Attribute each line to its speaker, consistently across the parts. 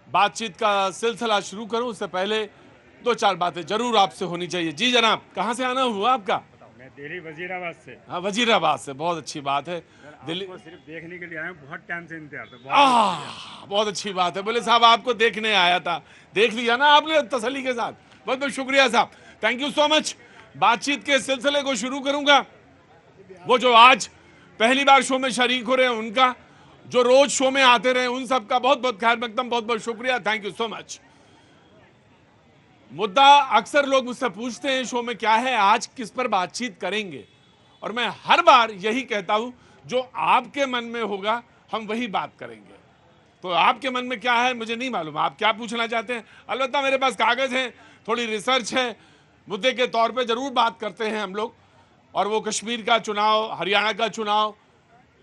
Speaker 1: बातचीत का सिलसिला शुरू करूं उससे पहले दो चार बातें जरूर आपसे होनी चाहिए। जी जनाब, कहां से आना हुआ आपका?
Speaker 2: मैं दिल्ली वजीराबाद से।
Speaker 1: हाँ, वजीराबाद से, बहुत अच्छी बात है।
Speaker 2: सर
Speaker 1: दिल्ली,
Speaker 2: आपको सिर्फ देखने के लिए आया हूं, बहुत टाइम से इंतजार था। बहुत बहुत शुक्रिया।
Speaker 1: बहुत अच्छी बात है। बोले साहब आपको देखने आया था, देख लिया ना आपने तसल्ली के साथ। बहुत बहुत शुक्रिया साहब, थैंक यू सो मच। बातचीत के सिलसिले को शुरू करूंगा। वो जो आज पहली बार शो में शरीक हो रहे हैं उनका, जो रोज शो में आते रहे उन सबका बहुत बहुत ख्याल मकदम, बहुत बहुत शुक्रिया, थैंक यू सो मच। मुद्दा अक्सर लोग मुझसे पूछते हैं शो में क्या है, आज किस पर बातचीत करेंगे, और मैं हर बार यही कहता हूं जो आपके मन में होगा हम वही बात करेंगे। तो आपके मन में क्या है मुझे नहीं मालूम, आप क्या पूछना चाहते हैं। अलबत्ता मेरे पास कागज हैं, थोड़ी रिसर्च है, मुद्दे के तौर पे जरूर बात करते हैं हम लोग। और वो कश्मीर का चुनाव, हरियाणा का चुनाव,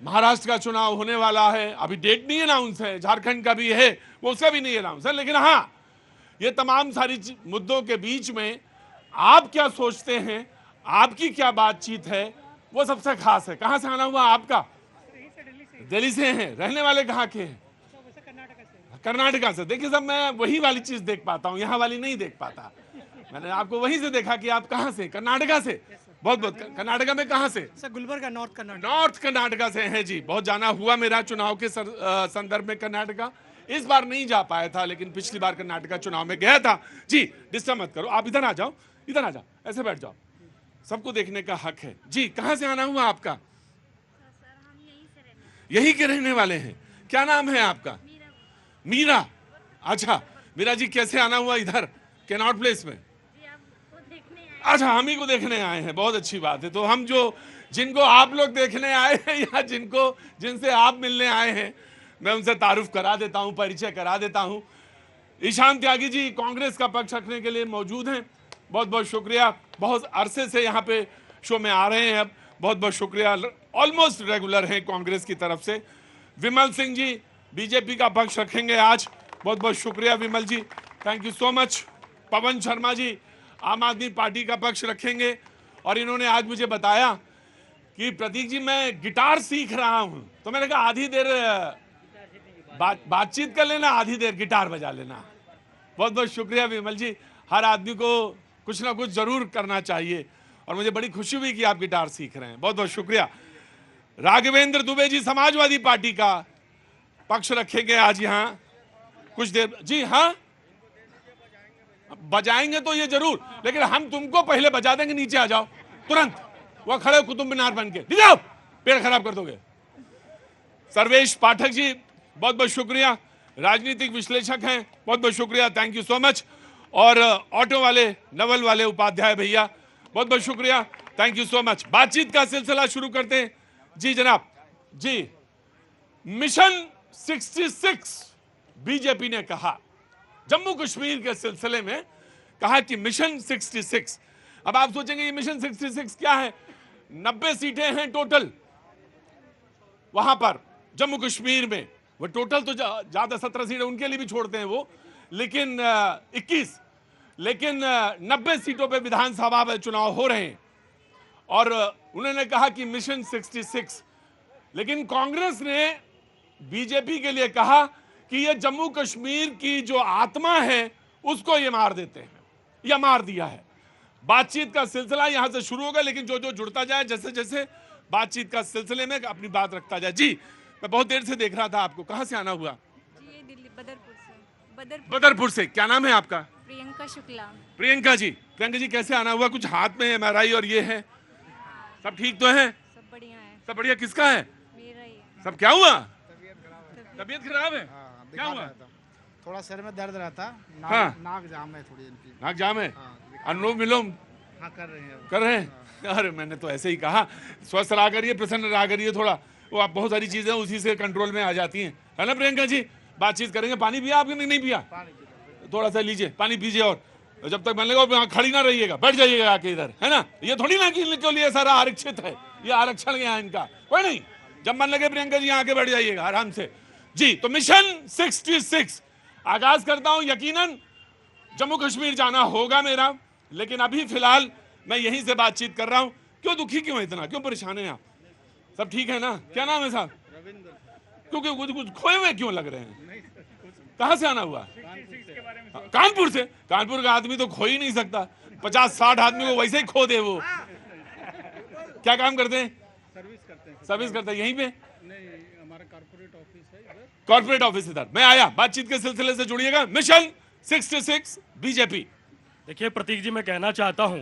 Speaker 1: महाराष्ट्र का चुनाव होने वाला है, अभी डेट नहीं अनाउंस है, झारखंड का भी है, वो उसका भी नहीं अनाउंस है। लेकिन हाँ, ये तमाम सारी मुद्दों के बीच में आप क्या सोचते हैं, आपकी क्या बातचीत है, वो सबसे खास है। कहां से आना हुआ आपका? दिल्ली से हैं। रहने वाले कहाँ के हैं? कर्नाटका से। देखिए साहब, मैं वही वाली चीज देख पाता हूँ, यहाँ वाली नहीं देख पाता। मैंने आपको वहीं से देखा कि आप कहाँ से? कर्नाटका से। बहुत बहुत। कर्नाटका में कहाँ से?
Speaker 3: Sir Gulbarga, north Karnataka.
Speaker 1: North Karnataka से हैं जी। बहुत जाना हुआ मेरा चुनाव के संदर्भ में कर्नाटका। इस बार नहीं जा पाया था, लेकिन पिछली बार कर्नाटका चुनाव में गया था। जी डिस्टर्ब मत करो, आप इधर आ जाओ, इधर आ जाओ, ऐसे बैठ जाओ, सबको देखने का हक है। जी कहाँ से आना हुआ आपका?
Speaker 4: सर हम यहीं से रहने
Speaker 1: यही के रहने वाले हैं। क्या नाम है आपका? मीरा। अच्छा मीरा जी, कैसे आना हुआ इधर कैनॉट प्लेस में?
Speaker 4: जी आपको देखने आए।
Speaker 1: अच्छा, हम ही को देखने आए हैं, बहुत अच्छी बात है। तो हम जो जिनको आप लोग देखने आए हैं या जिनसे आप मिलने आए हैं, मैं उनसे तारुफ करा देता हूं, परिचय करा देता हूं। ईशान त्यागी जी कांग्रेस का पक्ष रखने के लिए मौजूद हैं, बहुत बहुत शुक्रिया। बहुत अरसे से यहाँ पे शो में आ रहे हैं, अब बहुत बहुत शुक्रिया, ऑलमोस्ट रेगुलर हैं कांग्रेस की तरफ से। विमल सिंह जी बीजेपी का पक्ष रखेंगे आज, बहुत बहुत शुक्रिया विमल जी, thank you so much. Pawan Sharma ji आम आदमी पार्टी का पक्ष रखेंगे, और इन्होंने आज मुझे बताया कि प्रतीक जी मैं गिटार सीख रहा हूं, तो मैंने कहा आधी देर बातचीत कर लेना, आधी देर गिटार बजा लेना। बहुत बहुत शुक्रिया विमल जी, हर आदमी को कुछ ना कुछ जरूर करना चाहिए, और मुझे बड़ी खुशी हुई कि आप गिटार सीख रहे हैं, बहुत बहुत शुक्रिया। राघवेंद्र दुबे जी समाजवादी पार्टी का पक्ष रखेंगे आज यहाँ कुछ देर। जी हाँ, बजाएंगे तो ये जरूर, लेकिन हम तुमको पहले बजा देंगे, नीचे आ जाओ तुरंत। वो खड़े कुतुब मीनार बन के, नीचे आओ, पेड़ खराब कर दोगे। सर्वेश पाठक जी बहुत बहुत शुक्रिया, राजनीतिक विश्लेषक हैं, बहुत बहुत शुक्रिया, थैंक यू सो मच। और ऑटो वाले नवल वाले उपाध्याय भैया, बहुत बहुत शुक्रिया, थैंक यू सो मच। बातचीत का सिलसिला शुरू करते हैं। जी जनाब। जी, मिशन 66 बीजेपी ने कहा, जम्मू कश्मीर के सिलसिले में कहा कि मिशन 66। अब आप सोचेंगे ये मिशन 66 क्या है? 90 सीटें हैं टोटल वहां पर जम्मू कश्मीर में। वो टोटल तो ज्यादा 17 सीटें उनके लिए भी छोड़ते हैं वो, लेकिन 21, लेकिन 90 सीटों पे विधानसभा में चुनाव हो रहे हैं, और उन्होंने कहा कि मिशन 66। लेकिन कांग्रेस ने बीजेपी के लिए कहा कि ये जम्मू कश्मीर की जो आत्मा है उसको ये मार देते हैं, या मार दिया है। बातचीत का सिलसिला यहां से शुरू होगा, लेकिन जो जो जुड़ता जाए, जैसे जैसे बातचीत का सिलसिले में अपनी बात रखता जाए। जी मैं बहुत देर से देख रहा था आपको, कहां से आना हुआ?
Speaker 4: जी ये दिल्ली बदरपुर से।
Speaker 1: बदरपुर से। क्या नाम है आपका?
Speaker 4: प्रियंका शुक्ला।
Speaker 1: प्रियंका जी। प्रियंका जी कैसे आना हुआ? कुछ हाथ में MRI और ये है, सब ठीक तो है?
Speaker 4: सब बढ़िया है।
Speaker 1: सब बढ़िया। किसका है?
Speaker 4: मेरा ही है।
Speaker 1: सब क्या हुआ?
Speaker 5: तबीयत
Speaker 1: खराब है?
Speaker 5: हाँ,
Speaker 1: क्या हुआ?
Speaker 5: थोड़ा सर में दर्द रहता,
Speaker 1: हाँ।
Speaker 5: नाक जाम है थोड़ी इनकी।
Speaker 1: नाक जाम है?
Speaker 5: हाँ,
Speaker 1: अनुलोम विलोम
Speaker 5: हाँ कर रहे हैं।
Speaker 1: कर रहे हैं? अरे मैंने तो ऐसे ही कहा, स्वस्थ रहा करिए, प्रसन्न रहा करिए, थोड़ा वो आप बहुत सारी चीजें उसी से कंट्रोल में आ जाती हैं, है ना प्रियंका जी? बातचीत करेंगे। पानी पिया आपने? नहीं पिया? थोड़ा सा लीजिए, पानी पीजिए, और जब तक मैंने कहा खड़ी ना रहिएगा, बैठ जाइएगा आके इधर, है ना? ये थोड़ी ना कि इनके लिए सारा आरक्षित है, ये आरक्षण यहाँ इनका कोई नहीं। जब मन लगे प्रियंका जी यहाँ आके बैठ जाइएगा आराम से। जी तो मिशन 66 आगाज करता हूं। यकीनन जम्मू कश्मीर जाना होगा मेरा, लेकिन अभी फिलहाल मैं यहीं से बातचीत कर रहा हूं। क्यों दुखी, क्यों इतना, क्यों परेशान है आप? सब ठीक है ना? क्या नाम है साहब? क्योंकि कुछ खोए हुए क्यों लग रहे हैं? कहां से आना हुआ? कानपुर से। कानपुर का आदमी तो खो ही नहीं सकता, 50-60 आदमी को वैसे ही खो दे वो। क्या काम करते हैं? सर्विस करते हैं यहीं पे।
Speaker 5: नहीं, हमारा कॉर्पोरेट ऑफिस है इधर।
Speaker 1: कॉर्पोरेट ऑफिस इधर। मैं आया, बातचीत के सिलसिले से जुड़िएगा। Mission 66 BJP.
Speaker 3: देखिए प्रतीक जी, मैं कहना चाहता हूं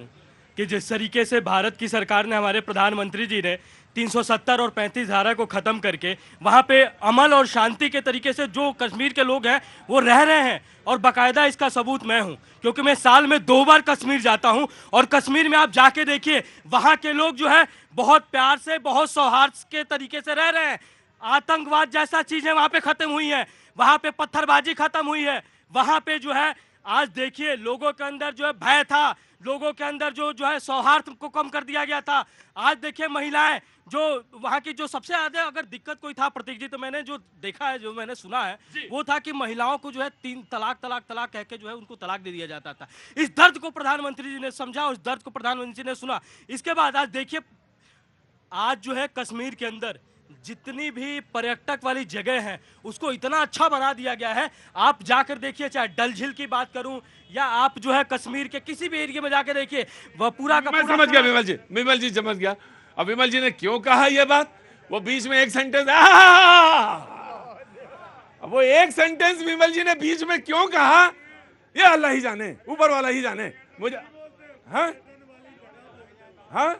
Speaker 3: कि जिस तरीके से भारत की सरकार ने, हमारे प्रधानमंत्री जी ने 370 और 35 धारा को ख़त्म करके वहाँ पे अमल और शांति के तरीके से जो कश्मीर के लोग हैं वो रह रहे हैं, और बाकायदा इसका सबूत मैं हूँ, क्योंकि मैं साल में 2 बार कश्मीर जाता हूँ। और कश्मीर में आप जाके देखिए, वहाँ के लोग जो है बहुत प्यार से, बहुत सौहार्द के तरीके से रह रहे हैं। आतंकवाद जैसा चीज़ें वहाँ पे ख़त्म हुई हैं, वहाँ पे पत्थरबाजी ख़त्म हुई है, वहाँ पे जो है आज देखिए लोगों के अंदर जो है भय था, लोगों के अंदर जो है सौहार्द को कम कर दिया गया था। आज देखिए महिलाएं, जो वहाँ की जो सबसे ज्यादा अगर दिक्कत कोई था प्रतीक जी, तो मैंने जो देखा है, जो मैंने सुना है, वो था कि महिलाओं को जो है 3 तलाक तलाक तलाक कह के जो है उनको तलाक दे दिया जाता था। इस दर्द को प्रधानमंत्री जी ने समझा, उस दर्द को प्रधानमंत्री जी ने सुना। इसके बाद आज देखिए, आज जो है कश्मीर के अंदर जितनी भी पर्यटक वाली जगह है उसको इतना अच्छा बना दिया गया है। आप जाकर देखिए, चाहे डल झील की बात करूं या आप जो है कश्मीर के किसी भी एरिया में जाकर देखिए, वह पूरा का
Speaker 1: मैं
Speaker 3: पूरा
Speaker 1: समझ गया विमल जी समझ गया। अब विमल जी ने क्यों कहा ये बात, वो बीच में एक सेंटेंस, अब वो एक सेंटेंस विमल जी ने बीच में क्यों कहा, ये अल्लाह ही जाने, ऊपर वाला ही जाने। मुझे हाँ हाँ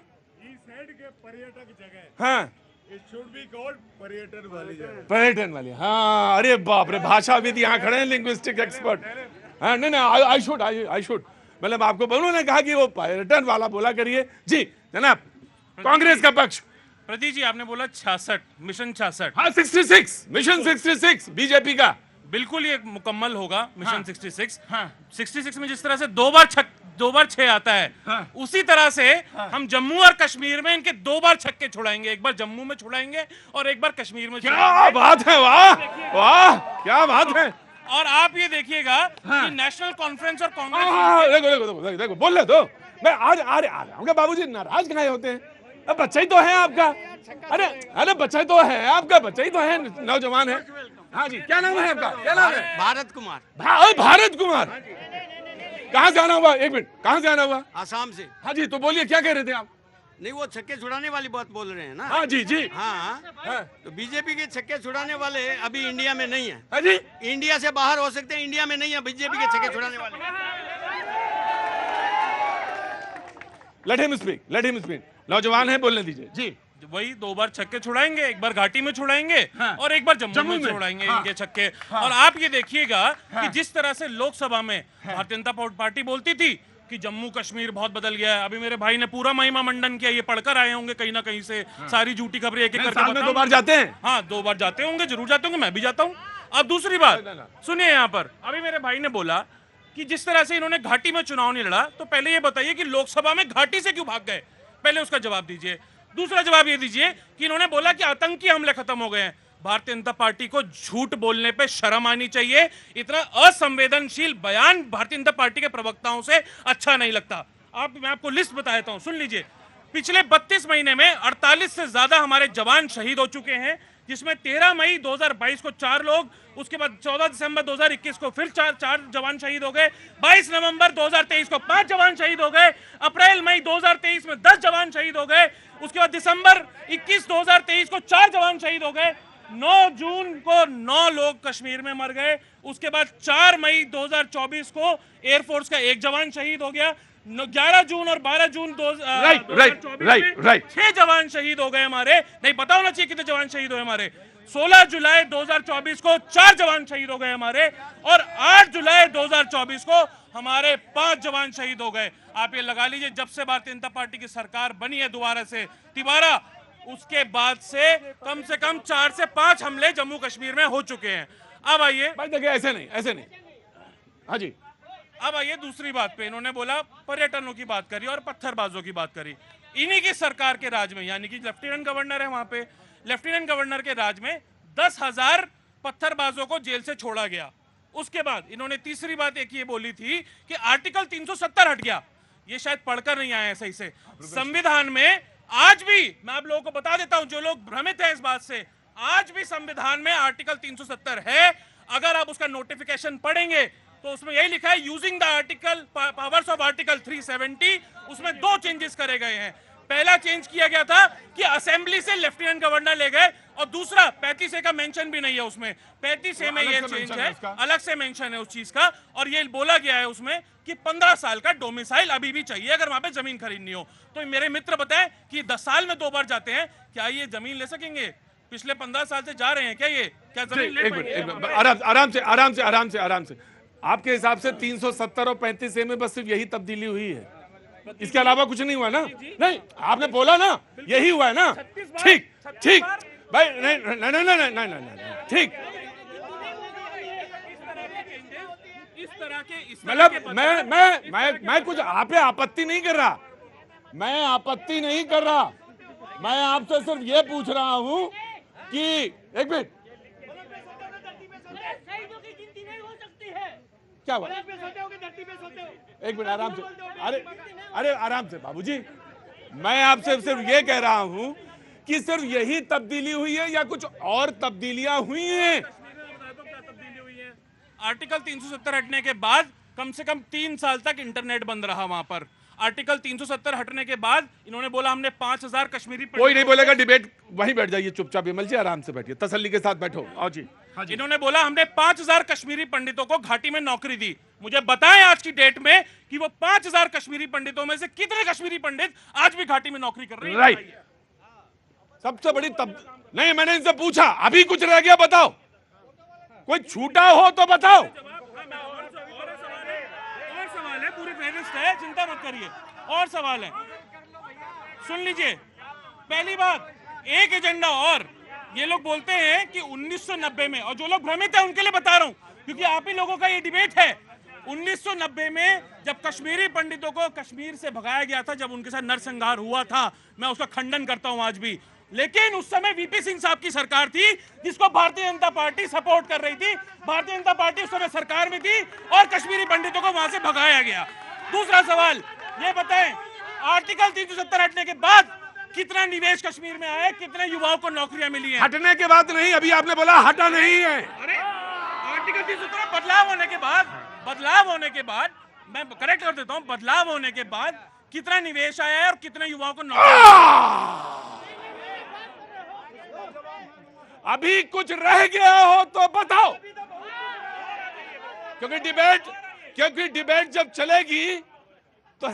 Speaker 2: पर्यटक जगह
Speaker 1: हाँ
Speaker 2: इट शुड बी कॉल्ड पर्यटन वाली जगह।
Speaker 1: पर्यटन वाली, हाँ। अरे बाप रे, भाषाविद यहाँ खड़े हैं, लिंग्विस्टिक एक्सपर्ट। हाँ नहीं आई शुड मतलब आपको उन्होंने कहा कि वो पर्यटन वाला बोला करिए। जी जनाब, कांग्रेस का पक्ष।
Speaker 6: प्रदीप जी, आपने बोला 66, मिशन 66।
Speaker 1: हाँ 66, मिशन 66 बीजेपी का।
Speaker 6: बिल्कुल ये मुकम्मल होगा मिशन 66।
Speaker 1: हाँ।
Speaker 6: 66 में जिस तरह से 2 बार 6 आता है,
Speaker 1: हाँ।
Speaker 6: उसी तरह से हम जम्मू और कश्मीर में इनके 2 बार छक्के छुड़ाएंगे। एक बार जम्मू में छुड़ाएंगे और एक बार कश्मीर में
Speaker 1: क्या
Speaker 6: छुड़ाएंगे।
Speaker 1: बात है, वाह वाह, क्या बात है।
Speaker 6: और आप ये देखिएगा कि नेशनल कॉन्फ्रेंस और कांग्रेस,
Speaker 1: देखो बोल ले दो। मैं आज आ रहा बाबूजी, नाराज कहाँ होते हैं? अब बच्चा ही तो है आपका। अरे बच्चा ही तो है आपका, बच्चा ही तो है, नौजवान है। हाँ जी, क्या नाम है आपका? क्या नाम है?
Speaker 5: भारत कुमार।
Speaker 1: भारत कुमार। कहाँ से आना हुआ? एक मिनट, कहाँ से आना हुआ?
Speaker 5: आसाम से।
Speaker 1: हाँ जी, तो बोलिए क्या कह रहे थे आप?
Speaker 5: नहीं, वो छक्के छुड़ाने वाली बात बोल रहे हैं ना।
Speaker 1: हाँ जी जी।
Speaker 5: हाँ,
Speaker 1: हाँ।
Speaker 5: तो बीजेपी के छक्के छुड़ाने वाले अभी इंडिया में नहीं है।
Speaker 1: हाँ जी,
Speaker 5: इंडिया से बाहर हो सकते हैं, इंडिया में नहीं है बीजेपी के छक्के छुड़ाने वाले।
Speaker 1: Let him speak. नौजवान है, बोलने दीजिए जी।
Speaker 6: वही 2 बार छक्के छुड़ाएंगे, एक बार घाटी में छुड़ाएंगे,
Speaker 1: हाँ।
Speaker 6: और एक बार जम्मू में
Speaker 1: में।
Speaker 6: छुड़ाएंगे
Speaker 1: हाँ।
Speaker 6: इनके छक्के।
Speaker 1: हाँ।
Speaker 6: और आप ये देखिएगा कि जिस तरह से लोकसभा में भारतीय जनता पार्टी बोलती थी कि जम्मू कश्मीर बहुत बदल गया है, अभी मेरे भाई ने पूरा महिमा मंडन किया, ये पढ़कर आए होंगे कहीं ना कहीं से, सारी झूठी खबरें एक एक करके
Speaker 1: साल में 2
Speaker 6: बताऊं।
Speaker 1: बार जाते हैं।
Speaker 6: हाँ 2 बार जाते होंगे, जरूर जाते होंगे, मैं भी जाता हूँ। अब दूसरी बात सुनिए, यहाँ पर अभी मेरे भाई ने बोला कि जिस तरह से इन्होंने घाटी में चुनाव नहीं लड़ा, तो पहले ये बताइए कि लोकसभा में घाटी से क्यों भाग गए, पहले उसका जवाब दीजिए। दूसरा जवाब ये दीजिए कि इन्होंने बोला कि आतंकी हमले खत्म हो गए हैं। भारतीय जनता पार्टी को झूठ बोलने पे शर्म आनी चाहिए। इतना असंवेदनशील बयान भारतीय जनता पार्टी के प्रवक्ताओं से अच्छा नहीं लगता। मैं आपको लिस्ट बता देता हूं, सुन लीजिए। पिछले 32 महीने में 48 से ज्यादा हमारे जवान शहीद हो चुके हैं, जिसमें 13 मई 2022 को 4 लोग, उसके बाद 14 दिसंबर 2021 को फिर 4 जवान शहीद हो गए, 22 नवंबर 2023 को 5 जवान शहीद हो गए, अप्रैल मई 2023 में 10 जवान शहीद हो गए, उसके बाद दिसंबर 21 2023 को 4 जवान शहीद हो गए, 9 जून को 9 लोग कश्मीर में मर गए, उसके बाद 4 मई 2024 को एयरफोर्स का 1 जवान शहीद हो गया, 11 जून और 12 जून 2024 में 6 जवान शहीद हो गए हमारे। नहीं पता होना चाहिए कितने जवान शहीद हुए हमारे। 16 जुलाई 2024 को 4 जवान शहीद हो गए हमारे, और 8 जुलाई 2024 को हमारे 5 जवान शहीद हो गए। आप ये लगा लीजिए, जब से भारतीय जनता पार्टी की सरकार बनी है दोबारा से तिबारा, उसके बाद से कम 4 से 5 हमले जम्मू कश्मीर में हो चुके हैं। अब आइए
Speaker 1: भाई देखिए, ऐसे नहीं। हाँ जी,
Speaker 6: अब आइए दूसरी बात पे। इन्होंने बोला पर्यटनों की बात करी और पत्थरबाजों की बात करी। इन्हीं की सरकार के राज में, यानी कि लेफ्टिनेंट गवर्नर है वहां पे, लेफ्टिनेंट गवर्नर के राज में 10,000 पत्थरबाजों को जेल से छोड़ा गया। उसके बाद इन्होंने तीसरी बात एक ये बोली थी कि आर्टिकल 370 हट गया। ये शायद पढ़कर नहीं आए हैं सही से। संविधान में आज भी, मैं आप लोगों को बता देता हूं, जो लोग भ्रमित हैं इस बात से, आज भी संविधान में आर्टिकल 370 है। अगर आप उसका नोटिफिकेशन पढ़ेंगे तो उसमें यही लिखा है using the article powers of article 370, उसमें 2 चेंजेस करे गए हैं। पहला चेंज किया गया था कि असेंबली से लेफ्टिनेंट गवर्नर ले गए, और दूसरा 35A का मेंशन भी नहीं है उसमें, 35A में ये चेंज है, अलग से मेंशन है उस चीज का। और ये बोला गया है उसमें कि 15 साल का डोमिसाइल अभी भी चाहिए अगर वहां पे जमीन खरीदनी हो। तो मेरे मित्र बताएं कि 10 साल में 2 बार जाते हैं, क्या ये जमीन ले सकेंगे? पिछले 15 साल से जा रहे हैं क्या ये? क्या जमीन ले
Speaker 1: एक मिनट, आराम से आपके हिसाब से 370 और 35A में बस सिर्फ यही तब्दीली हुई है, इसके अलावा कुछ नहीं हुआ ना? नहीं, आपने बोला ना यही हुआ है ना? ठीक ठीक भाई, नहीं, ठीक।
Speaker 6: इस तरह के
Speaker 1: मतलब मैं कुछ आप पे आपत्ति नहीं कर रहा, मैं आपत्ति नहीं कर रहा, मैं आपसे सिर्फ ये पूछ रहा हूं कि एक मिनट, क्या हुआ? एक मिनट आराम से, अरे आराम से बाबूजी, मैं आपसे सिर्फ ये कह रहा हूं कि सिर्फ यही तब्दीली हुई है या कुछ और तब्दीलियां हुई हैं?
Speaker 6: आर्टिकल 370 हटने के बाद कम से कम 3 साल तक इंटरनेट बंद रहा वहां पर। आर्टिकल 370 हटने के बाद इन्होंने बोला हमने 5000 कश्मीरी,
Speaker 1: कोई नहीं बोलेगा, डिबेट वहीं बैठ जाइए चुपचाप, विमल जी आराम से बैठिए, तसल्ली के साथ बैठो। आओ जी। हाँ जी।
Speaker 6: इन्होंने बोला हमने 5000 कश्मीरी पंडितों को घाटी में नौकरी दी। मुझे बताएं आज की डेट में कि वो 5000 कश्मीरी पंडितों में से कितने कश्मीरी पंडित आज भी घाटी में नौकरी कर रहे हैं?
Speaker 1: राइट, सबसे बड़ी नहीं, मैंने इनसे पूछा अभी कुछ रह गया बताओ, कोई छूटा हो तो बताओ।
Speaker 6: और सवाल है, पूरी फेरिस्त है, चिंता मत करिए, और सवाल है, सुन लीजिए। पहली बात, एक एजेंडा और, ये लोग बोलते हैं कि 1990 में, और जो लोग भ्रमित है उनके लिए बता रहा हूं क्योंकि आप ही लोगों का ये डिबेट है, 1990 में जब कश्मीरी पंडितों को कश्मीर से भगाया गया था, जब उनके साथ नरसंहार हुआ था, मैं उसका खंडन करता हूं आज भी, लेकिन उस समय वीपी सिंह साहब की सरकार थी जिसको भारतीय जनता पार्टी सपोर्ट कर रही थी। भारतीय जनता पार्टी उस समय सरकार में थी और कश्मीरी पंडितों को वहां से भगाया गया। दूसरा सवाल ये बताएं, आर्टिकल 370 हटने के बाद कितना निवेश कश्मीर में आया, कितने युवाओं को नौकरियां मिली हैं?
Speaker 1: हटने के बाद नहीं, अभी आपने बोला हटा नहीं है।
Speaker 6: अरे आर्टिकल 370 बदलाव होने के बाद मैं करेक्ट कर देता हूं, बदलाव होने के बाद कितना निवेश आया है और कितने युवाओं को नौकरी?
Speaker 1: अभी कुछ रह गया हो तो बताओ, क्योंकि डिबेट जब चलेगी तो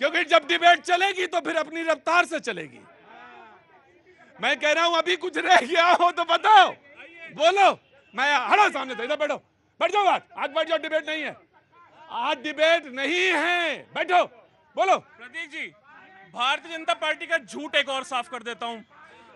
Speaker 1: क्योंकि जब डिबेट चलेगी तो फिर अपनी रफ्तार से चलेगी। मैं कह रहा हूं अभी कुछ रह गया हो तो बताओ, बोलो। मैं हटो सामने से, इधर बैठो, बैठ जाओ, आज बैठ जाओ, डिबेट नहीं है, आज डिबेट नहीं है, बैठो, बोलो।
Speaker 6: प्रतीक जी, भारतीय जनता पार्टी का झूठ एक और साफ कर देता हूं।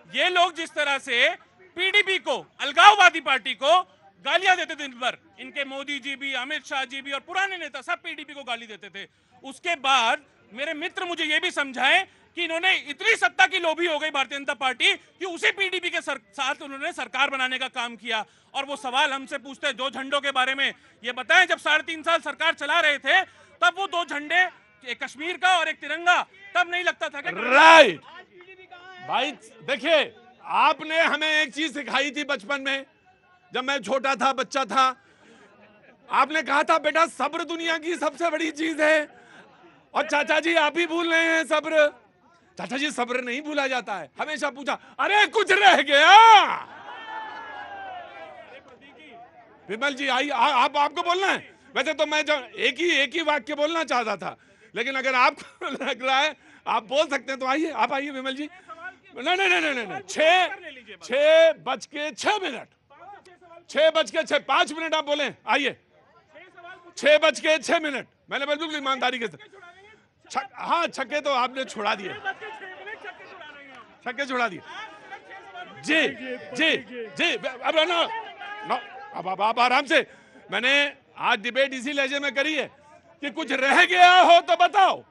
Speaker 6: ये लोग जिस तरह से पीडीपी को, अलगाववादी पार्टी को गालियां देते थे दिन भर, इनके मोदी जी भी, अमित शाह जी भी और पुराने नेता सब पीडीपी को गाली देते थे। उसके बाद मेरे मित्र मुझे ये भी समझाएं कि इन्होंने इतनी सत्ता की लोभी हो गई भारतीय जनता पार्टी कि उसी पीडीपी के साथ उन्होंने सरकार बनाने का काम किया। और वो सवाल हमसे पूछते हैं 2 झंडों के बारे में, ये बताएं जब 3.5 साल सरकार चला रहे थे तब वो 2 झंडे, एक कश्मीर का और एक तिरंगा, तब नहीं लगता था?
Speaker 1: राइट भाई, देखिए आपने हमें एक चीज सिखाई थी बचपन में, जब मैं छोटा था, बच्चा था, आपने कहा था बेटा सब्र दुनिया की सबसे बड़ी चीज है। और चाचा जी आप ही भूल रहे हैं सब्र। चाचा जी सब्र नहीं भूला जाता है, हमेशा पूछा अरे कुछ रह गया। विमल जी आई, आपको बोलना है? वैसे तो मैं एक ही वाक्य बोलना चाहता था, लेकिन अगर आपको लग रहा है आप बोल सकते हैं तो आइए, आप आइए विमल जी। नहीं, 6:06, 6:06, 5 मिनट आप बोले, आइए। 6:06, मैंने बिल्कुल ईमानदारी के साथ, हाँ छक्के तो आपने छुड़ा दिए, छक्के छुड़ा दिए। जी अब ना, अब आप आराम से, मैंने आज डिबेट इसी लहजे में करी है कि कुछ रह गया हो तो बताओ।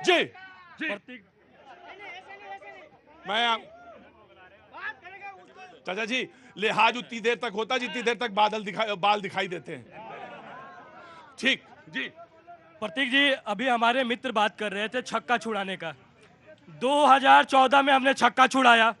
Speaker 1: जी मैं चाचा जी, लिहाज उतनी देर तक होता जितनी देर तक बाल दिखाई देते हैं। ठीक जी।
Speaker 3: प्रतीक जी, अभी हमारे मित्र बात कर रहे थे छक्का छुड़ाने का। 2014 में हमने छक्का छुड़ाया,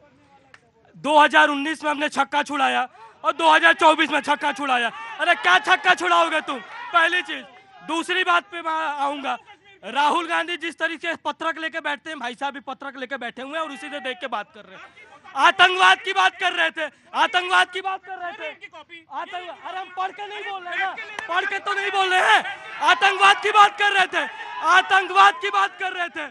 Speaker 3: 2019 में हमने छक्का छुड़ाया और 2024 में छक्का छुड़ाया। अरे क्या छक्का छुड़ाओगे तुम? पहली चीज। दूसरी बात पे मैं आऊंगा, राहुल गांधी जिस तरीके से पत्रक लेके बैठते हैं, भाई साहब भी पत्रक लेके बैठे हुए हैं और उसी से देख के बात कर रहे हैं। आतंकवाद की बात कर रहे थे, आतंकवाद की बात कर रहे थे। अरे हम पढ़ के नहीं बोल रहे ना, पढ़ के तो नहीं बोल रहे हैं। आतंकवाद की बात कर रहे थे, आतंकवाद की बात कर रहे थे।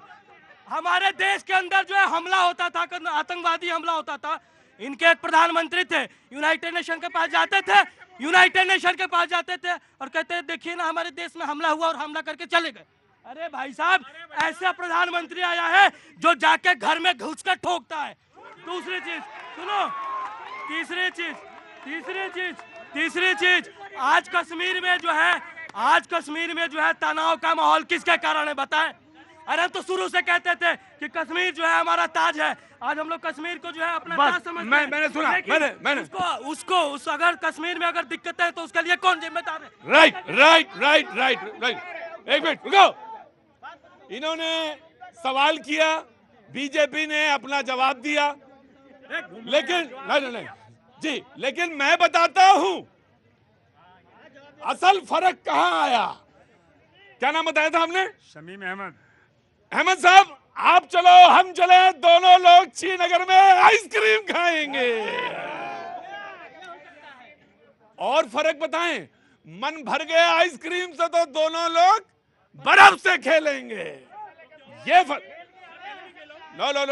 Speaker 3: हमारे देश के अंदर जो है हमला होता था, आतंकवादी हमला होता था, इनके एक प्रधानमंत्री थे, यूनाइटेड नेशन के पास जाते थे, यूनाइटेड नेशन के पास जाते थे और कहते थे देखिए ना हमारे देश में हमला हुआ और हमला करके चले गए। अरे भाई साहब, ऐसा प्रधानमंत्री आया है जो जाके घर में घुसकर ठोकता है। दूसरी चीज सुनो, तीसरी चीज, आज कश्मीर में जो है तनाव का माहौल किसके कारण है बताएं? अरे हम तो शुरू से कहते थे कि कश्मीर जो है हमारा ताज है। आज हम लोग कश्मीर को जो है अपना ताज समझते हैं।
Speaker 1: मैंने सुना, मैंने
Speaker 3: उसको अगर कश्मीर में अगर दिक्कत है तो उसके लिए कौन जिम्मेदार है?
Speaker 1: राइट। एक मिनट रुको। इन्होंने सवाल किया, बीजेपी ने अपना जवाब दिया, लेकिन नहीं जी, लेकिन मैं बताता हूं असल फर्क कहां आया। क्या नाम बताया था हमने?
Speaker 2: शमीम अहमद।
Speaker 1: अहमद साहब, आप चलो हम चले, दोनों लोग श्रीनगर में आइसक्रीम खाएंगे। और फर्क बताएं, मन भर गए आइसक्रीम से तो दोनों लोग बर्फ से खेलेंगे। ये फर्क। No, not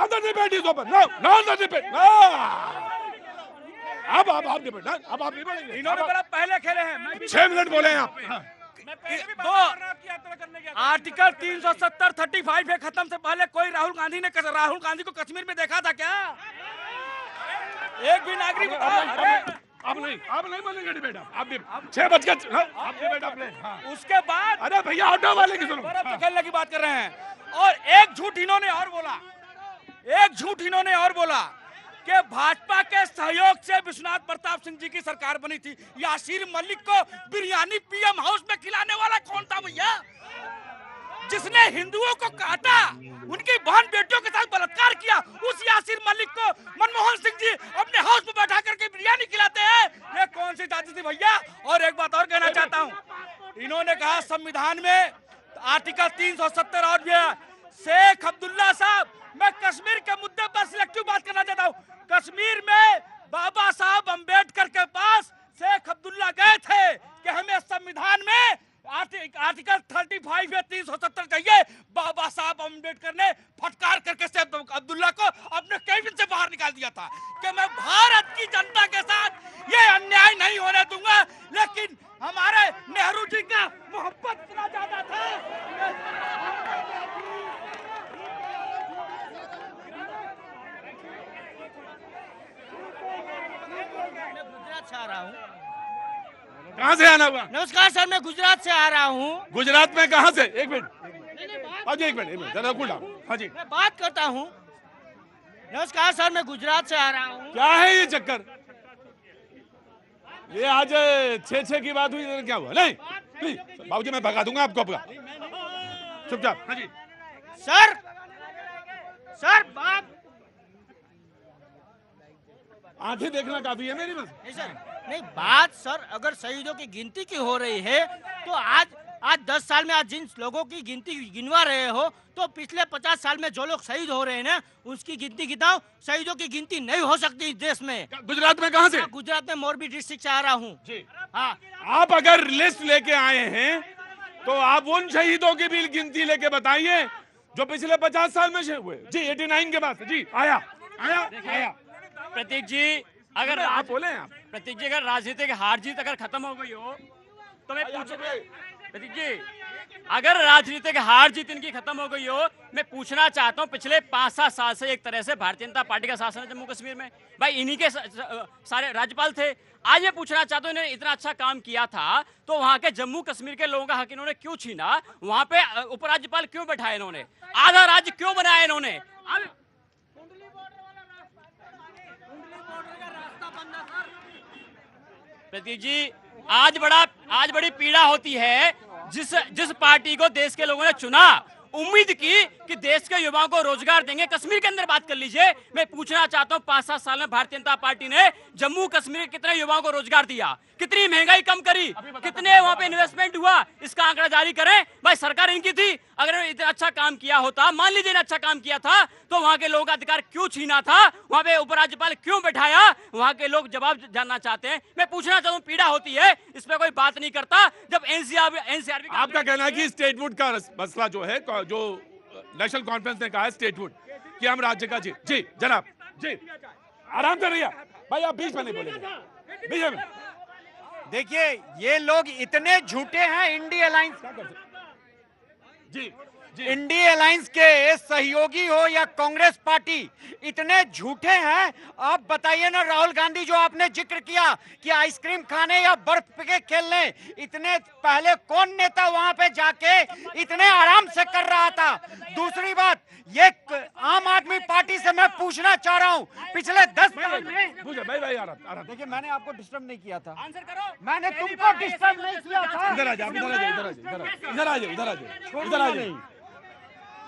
Speaker 1: the debate is open. No, the debate. No. अब आप डिबेट, अब आप नहीं बोलेंगे।
Speaker 5: इन्होंने बड़ा पहले खेले हैं।
Speaker 1: 6 मिनट बोले हैं आप।
Speaker 5: आर्टिकल 370 35 है, खत्म से पहले कोई राहुल गांधी को कश्मीर में देखा था क्या? एक भी नागरिक
Speaker 1: अब नहीं बोलेंगे डिबेट। आप 6 बज के आप डिबेट आप ले।
Speaker 5: उसके बाद
Speaker 1: अरे भैया ऑटो वाले की सुनो,
Speaker 5: बर्फ खेलने की बात कर रहे हैं। और एक झूठ इन्होंने और बोला कि भाजपा के सहयोग से विश्वनाथ प्रताप सिंह जी की सरकार बनी थी। यासीर मलिक को बिरयानी पीएम हाउस में खिलाने वाला कौन था भैया? जिसने हिंदुओं को काटा, उनकी बहन बेटियों के साथ बलात्कार किया, उस यासीर मलिक को मनमोहन सिंह जी अपने हाउस में बैठा करके बिरयानी खिलाते हैं। ये कौन सी जाति थी भैया? और एक बात और कहना चाहता हूँ, इन्होंने कहा संविधान में आर्टिकल 370 और भी है। शेख अब्दुल्ला साहब, मैं कश्मीर के मुद्दे पर सिलेक्टिव बात करना चाहता हूँ। कश्मीर में बाबा साहब अंबेडकर के पास शेख अब्दुल्ला गए थे कि हमें संविधान में आर्टिकल 35 या 370 चाहिए। बाबा साहब अंबेडकर ने फटकार करके शेख अब्दुल्ला को अपने कैबिनेट से बाहर निकाल दिया था कि मैं भारत की जनता के साथ ये अन्याय नहीं होने दूंगा। लेकिन हमारे नेहरू जी का मोहब्बत इतना ज्यादा था। गुजरात से आ रहा हूँ।
Speaker 1: कहाँ से आना हुआ?
Speaker 5: नमस्कार सर, मैं गुजरात से आ रहा हूँ।
Speaker 1: गुजरात में कहाँ से? एक मिनट, हाँ जी एक मिनट जरा कूल डाउन। हाँ जी,
Speaker 5: मैं बात करता हूँ। नमस्कार सर, मैं गुजरात से आ रहा हूँ।
Speaker 1: क्या है ये चक्कर? ये आज 6 की बात हुई, क्या हुआ? नहीं प्लीज बाबूजी, मैं भगा दूंगा आपको अपना, चुपचाप। हाँ जी
Speaker 5: सर बात
Speaker 1: आंखें देखना काफी है मेरी बस।
Speaker 5: नहीं बात सर, अगर शहीदों की गिनती की हो रही है तो आज 10 साल में आज जिन लोगों की गिनती गिनवा रहे हो, तो पिछले 50 साल में जो लोग शहीद हो रहे हैं ना, उसकी गिनती गिनाओ। शहीदों की गिनती नहीं हो सकती इस देश में।
Speaker 1: गुजरात में कहाँ से?
Speaker 5: गुजरात में मोरबी डिस्ट्रिक्ट से आ रहा हूँ
Speaker 1: जी।
Speaker 5: हाँ,
Speaker 1: आप अगर लिस्ट लेके आए हैं तो आप उन शहीदों की भी गिनती लेके बताइए जो पिछले 50 साल में शहीद हुए। जी 89 के बाद जी आया।
Speaker 7: प्रतीक जी, अगर
Speaker 1: आप बोले आप
Speaker 7: प्रतीक जी, अगर राजनीतिक हार जीत अगर खत्म हो गई हो तो मैं प्रतीक जी, अगर राजनीतिक हार जीत इनकी खत्म हो गई हो, मैं पूछना चाहता हूं, पिछले 5-7 साल से एक तरह से भारतीय जनता पार्टी का शासन है जम्मू कश्मीर में, भाई इन्हीं के सारे राज्यपाल थे। आज मैं पूछना चाहता हूं, इन्होंने इतना अच्छा काम किया था तो वहां के जम्मू कश्मीर के लोगों का हक इन्होंने क्यों छीना? वहां पे उपराज्यपाल क्यों बैठाए इन्होंने? आधा राज्य क्यों बनाया इन्होंने? प्रतीक जी, आज बड़ी पीड़ा होती है जिस पार्टी को देश के लोगों ने चुना उम्मीद की कि देश के युवाओं को रोजगार देंगे। कश्मीर के अंदर बात कर लीजिए, मैं पूछना चाहता हूं 5-7 साल में भारतीय जनता पार्टी ने जम्मू कश्मीर के कितने युवाओं को रोजगार दिया, कितनी महंगाई कम करी, कितने वहां पे इन्वेस्टमेंट हुआ, इसका आंकड़ा जारी करें। भाई सरकार इनकी थी, अगर इतना अच्छा काम किया होता, मान लीजिए इन्हें अच्छा काम किया था, तो वहां के लोगों का अधिकार क्यों छीना था, वहां पे उपराज्यपाल क्यों बैठाया, वहां के लोग जवाब जानना चाहते हैं। मैं पूछना चाहता हूं, पीड़ा होती है, इस पे कोई बात नहीं करता। जब एनसीआरबी
Speaker 1: आपका कहना है कि स्टेटहुड का मसला जो है, जो नेशनल कॉन्फ्रेंस ने कहा है स्टेटहुड कि हम राज्य का जी जनाब जी आराम से रहिए भाई, आप बीच में नहीं बोलेंगे, बीच में।
Speaker 8: देखिए ये लोग इतने झूठे हैं, इंडिया अलायंस
Speaker 1: जी जी
Speaker 8: इंडी अलायंस के सहयोगी हो या कांग्रेस पार्टी, इतने झूठे हैं। आप बताइए ना, राहुल गांधी जो आपने जिक्र किया कि आइसक्रीम खाने या बर्फ के खेलने, इतने पहले कौन नेता वहां पे जाके इतने आराम से कर रहा था। दूसरी बात, ये आम आदमी पार्टी से मैं पूछना चाह रहा हूं, पिछले 10 साल में
Speaker 1: भाई आराम।
Speaker 8: देखिए मैंने आपको डिस्टर्ब नहीं किया था,
Speaker 7: आंसर करो।
Speaker 8: मैंने तुमको डिस्टर्ब नहीं किया था।
Speaker 1: इधर आ जाओ, इधर आ जाओ।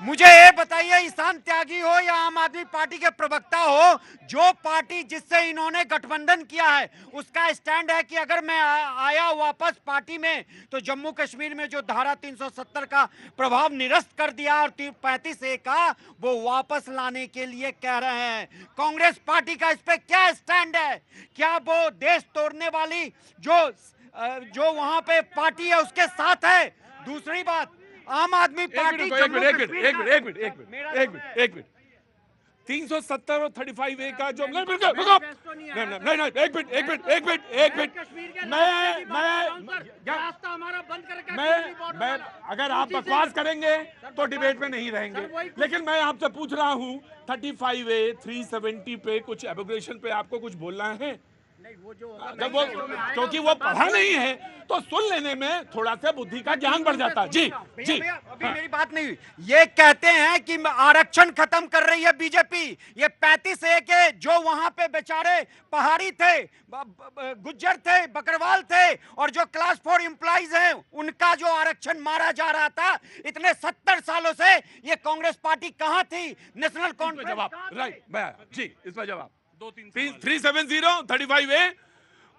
Speaker 8: मुझे ये बताइए, ईशान त्यागी हो या आम आदमी पार्टी के प्रवक्ता हो, जो पार्टी जिससे इन्होंने गठबंधन किया है उसका स्टैंड है कि अगर मैं आया वापस पार्टी में तो जम्मू कश्मीर में जो धारा 370 का प्रभाव निरस्त कर दिया और 35A का वो वापस लाने के लिए कह रहे हैं। कांग्रेस पार्टी का इस पे क्या स्टैंड है? क्या वो देश तोड़ने वाली जो वहां पे पार्टी है उसके साथ है? दूसरी बात, आम आदमी पार्टी
Speaker 1: एक मिनट 370 और 35A का जो नहीं, एक मिनट मैं अगर आप बकवास करेंगे तो डिबेट में नहीं रहेंगे, लेकिन मैं आपसे पूछ रहा हूं 35A 370 पे कुछ एब्रोगेशन पे आपको कुछ बोलना है? जब वो क्योंकि वो पढ़ा नहीं है तो सुन लेने में थोड़ा सा बुद्धि का ज्ञान बढ़ जाता है। जी
Speaker 8: अभी मेरी बात नहीं हुई। ये कहते हैं कि आरक्षण खत्म कर रही है बीजेपी। ये 35A के जो वहां पे बेचारे पहाड़ी थे, गुज्जर थे, बकरवाल थे और जो क्लास 4 एम्प्लॉइज हैं, उनका जो आरक्षण मारा जा रहा था इतने 70 सालों से, ये कांग्रेस पार्टी कहां थी? National Conference.
Speaker 1: जवाब राइट जी, इसका जवाब 370 35A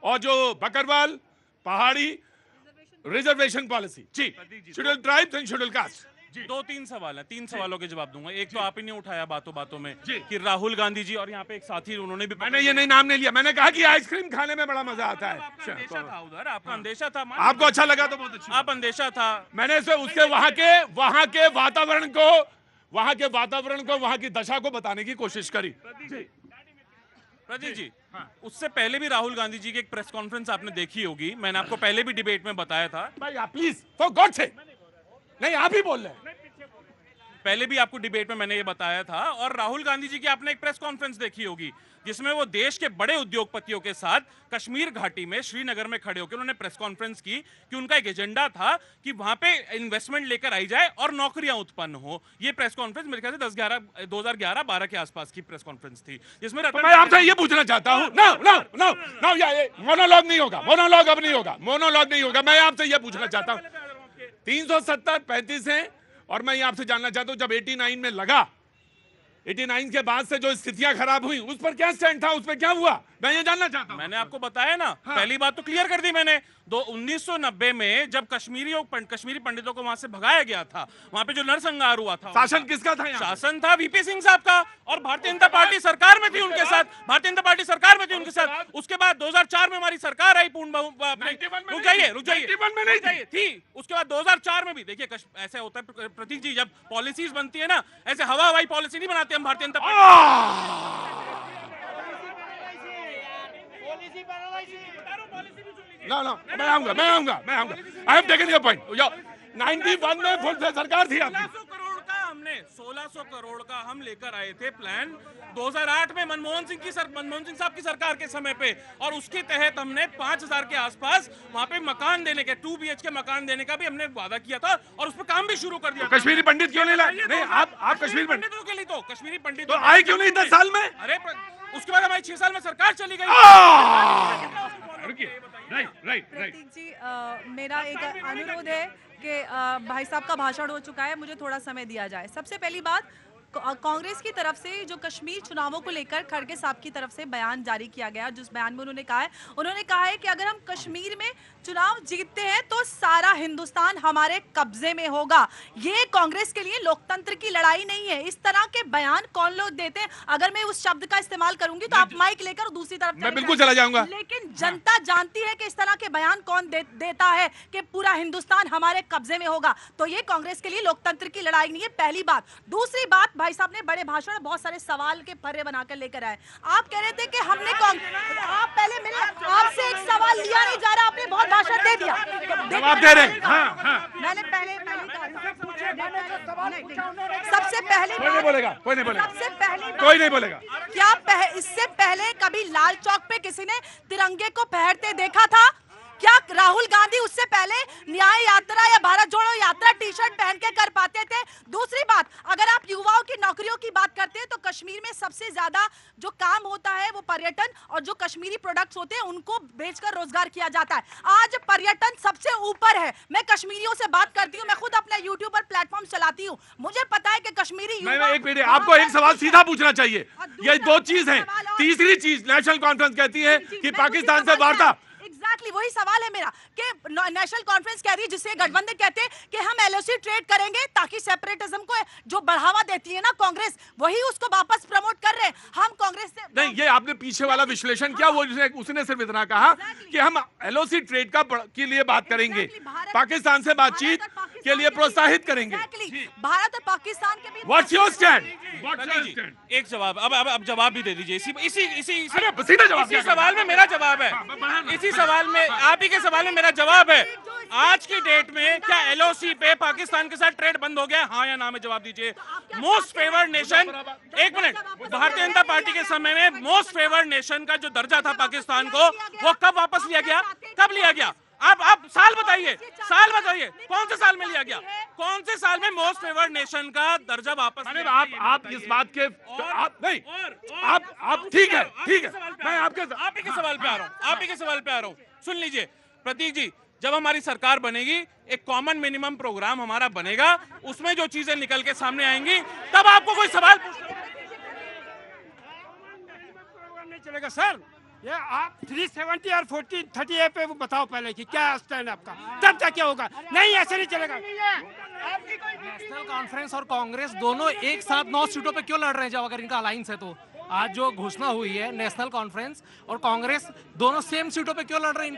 Speaker 1: और जो बकरवाल पहाड़ी रिजर्वेशन पॉलिसी जी, schedule tribes and schedule caste.
Speaker 6: 2-3 सवाल है, 3 सवालों के जवाब दूंगा। एक तो आप ही ने उठाया बातों में कि राहुल गांधी जी और यहाँ पे एक साथी, उन्होंने भी,
Speaker 1: मैंने ये नहीं नाम नहीं लिया, मैंने कहा कि आइसक्रीम खाने में बड़ा मजा आता है।
Speaker 6: आपका अंदेशा था उधर, आपका अंदेशा था,
Speaker 1: आपको अच्छा लगा तो बहुत अच्छा।
Speaker 6: आप अंदेशा था,
Speaker 1: मैंने उसके वहां के वातावरण को, वहां की दशा को बताने की कोशिश करी।
Speaker 6: प्रदीप जी, उससे पहले भी राहुल गांधी जी की एक प्रेस कॉन्फ्रेंस आपने देखी होगी, मैंने आपको पहले भी डिबेट में बताया था।
Speaker 1: भाई आप प्लीज फॉर गॉड से, नहीं आप ही बोल रहे हैं।
Speaker 6: पहले भी आपको डिबेट में मैंने ये बताया था, और राहुल गांधी जी की आपने एक प्रेस कॉन्फ्रेंस देखी होगी जिसमें वो देश के बड़े उद्योगपतियों के साथ कश्मीर घाटी में श्रीनगर में खड़े होकर उन्होंने प्रेस कॉन्फ्रेंस की कि उनका एक एजेंडा था कि वहां पे इन्वेस्टमेंट लेकर आई जाए और नौकरियां उत्पन्न हो। ये प्रेस कॉन्फ्रेंस मेरे ख्याल से 2011-12 के आसपास की प्रेस कॉन्फ्रेंस थी, जिसमें
Speaker 1: मैं आपसे ये पूछना चाहता हूं, नो मोनोलॉग नहीं होगा, मोनोलॉग नहीं होगा। मैं आपसे ये पूछना चाहता हूं 370 35 है, और मैं ये आपसे जानना चाहता हूं जब 89 में लगा, 89 के बाद से जो स्थितियां खराब हुई उस पर क्या स्टैंड था, उस पर क्या हुआ, मैं ये जानना चाहता हूं।
Speaker 6: मैंने आपको बताया ना, पहली बात तो क्लियर कर दी मैंने। 1990 में जब कश्मीरी पंडितों को वहां से भगाया गया था, वहां पे जो नरसंहार हुआ था,
Speaker 1: शासन किसका था यहाँ?
Speaker 6: शासन था वीपी सिंह साहब का, और भारतीय जनता पार्टी सरकार में थी उनके साथ, उसके बाद 2004 में हमारी सरकार आई पूर्ण रुक जाइए थी। उसके बाद 2004 में भी देखिए, ऐसे होता है प्रतीक जी, जब पॉलिसीज बनती है ना, ऐसे हवा हवाई पॉलिसी नहीं बनाते हम भारतीय जनता पार्टी।
Speaker 1: No, मैं आऊंगा। I have taken your point. 91 में फुल सरकार थी आपकी।
Speaker 6: 1600 करोड़ का हम लेकर आए थे प्लान 2008 में मनमोहन सिंह साहब की सरकार के समय पे, और उसके तहत हमने 5000 के आसपास वहां पे मकान देने के 2 BHK मकान देने का भी हमने वादा किया था, और उस पर काम भी शुरू कर दिया।
Speaker 1: कश्मीरी पंडित क्यों नहीं लाए? नहीं, आप कश्मीरी
Speaker 6: पंडितों के लिए तो कश्मीरी पंडित
Speaker 1: तो आए क्यों नहीं 10 साल में?
Speaker 6: अरे उसके बाद हमारी 6 साल में सरकार चली गई।
Speaker 1: राइट।
Speaker 4: प्रतीक जी, मेरा एक अनुरोध है
Speaker 9: कि भाई साहब का भाषण हो चुका है, मुझे थोड़ा समय दिया जाए। सबसे पहली बात, कांग्रेस की तरफ से जो कश्मीर चुनावों को लेकर खड़गे साहब की तरफ से बयान जारी किया गया, जिस बयान में उन्होंने कहा है कि अगर हम कश्मीर में चुनाव जीतते हैं तो सारा हिंदुस्तान हमारे कब्जे में होगा। ये कांग्रेस के लिए लोकतंत्र की लड़ाई नहीं है। इस तरह के बयान कौन लोग देते हैं? अगर मैं उस शब्द का इस्तेमाल करूंगी तो आप माइक लेकर दूसरी तरफ
Speaker 1: मैं बिल्कुल चला जाऊंगा।
Speaker 9: लेकिन जनता जानती है कि इस तरह के बयान कौन देता है कि पूरा हिंदुस्तान हमारे कब्जे में होगा। तो ये कांग्रेस के लिए लोकतंत्र की लड़ाई नहीं है, पहली बात। दूसरी बात, भाई साहब ने बड़े भाषण में बहुत सारे सवाल के फर्रे बनाकर लेकर आए। आप कह रहे थे कि हमने आप पहले मेरे आपसे एक सवाल लिया नहीं जा रहा, आपने बहुत भाषण दे दिया।
Speaker 1: जवाब दे रहे हैं।
Speaker 9: मैंने पहले सबसे पहले
Speaker 1: कोई नहीं बोलेगा, कोई नहीं बोलेगा,
Speaker 9: सबसे पहली
Speaker 1: कोई नहीं बोलेगा।
Speaker 9: क्या इससे पहले कभी लाल चौक पे किसी ने तिरंगे को फहरते देखा था? क्या राहुल गांधी उससे पहले न्याय यात्रा या भारत जोड़ो यात्रा टी शर्ट पहन के कर पाते थे? दूसरी बात, अगर आप युवाओं की नौकरियों की बात करते हैं तो कश्मीर में सबसे ज्यादा जो काम होता है वो पर्यटन और जो कश्मीरी प्रोडक्ट्स होते हैं उनको बेचकर रोजगार किया जाता है। आज पर्यटन सबसे ऊपर है। मैं कश्मीरियों से बात करती हूँ, मैं खुद अपना यूट्यूब पर प्लेटफॉर्म चलाती हूँ, मुझे पता है कि कश्मीरी
Speaker 1: एक मिनट, आपको एक सवाल सीधा पूछना चाहिए। ये दो चीज है। तीसरी चीज, नेशनल कॉन्फ्रेंस कहती है कि पाकिस्तान से वार्ता।
Speaker 9: एग्जैक्टली वही सवाल है मेरा कि नेशनल कॉन्फ्रेंस कह रही है, जिससे गठबंधन कहते हैं कि हम एलओसी ट्रेड करेंगे ताकि सेपरेटिज्म को जो बढ़ावा देती है ना कांग्रेस, वही उसको वापस प्रमोट कर रहे हैं। हम कांग्रेस से
Speaker 1: नहीं, ये आपने पीछे वाला विश्लेषण किया। वो उसने सिर्फ इतना कहा कि हम एलओसी ट्रेड के लिए बात करेंगे, पाकिस्तान से बातचीत के लिए प्रोत्साहित करेंगे।
Speaker 9: भारत और पाकिस्तान के बीच
Speaker 1: व्हाट्स योर स्टैंड?
Speaker 6: एक जवाब, अब जवाब भी दे दीजिए। इसी
Speaker 1: सीधा
Speaker 6: सवाल में मेरा जवाब है। इसी सवाल में, आप ही के सवाल में मेरा जवाब है। आज की डेट में क्या एलओसी पे पाकिस्तान के साथ ट्रेड बंद हो गया? हाँ या ना में जवाब दीजिए। मोस्ट फेवर्ड नेशन, एक मिनट, भारतीय जनता पार्टी के समय में मोस्ट फेवर्ड नेशन का जो दर्जा था पाकिस्तान को, वो कब वापस लिया गया? कब लिया गया? आप साल बताइए, कौन से साल में लिया गया? कौन से साल में मोस्ट फेवर्ड नेशन का दर्जा वापस?
Speaker 1: आप इस बात के नहीं, आप ठीक है, मैं आप ही के सवाल पे आ रहा हूँ।
Speaker 6: सुन लीजिए प्रतीक जी, जब हमारी सरकार बनेगी, एक कॉमन मिनिमम प्रोग्राम हमारा बनेगा, उसमें जो चीजें निकल के सामने आएंगी, तब आपको कोई सवाल
Speaker 2: नहीं चलेगा सर। ये आप 370 और 4030 पे बताओ पहले कि क्या स्टैंड आपका, तब तक क्या होगा। नहीं, ऐसे नहीं चलेगा।
Speaker 10: नेशनल कॉन्फ्रेंस और कांग्रेस दोनों एक साथ 9 सीटों पे क्यों लड़ रहे हैं? जब अगर इनका अलायंस है तो आज जो घोषणा हुई है, नेशनल कॉन्फ्रेंस और कांग्रेस दोनों सेम सीटों पे क्यों लड़ रहे हैं?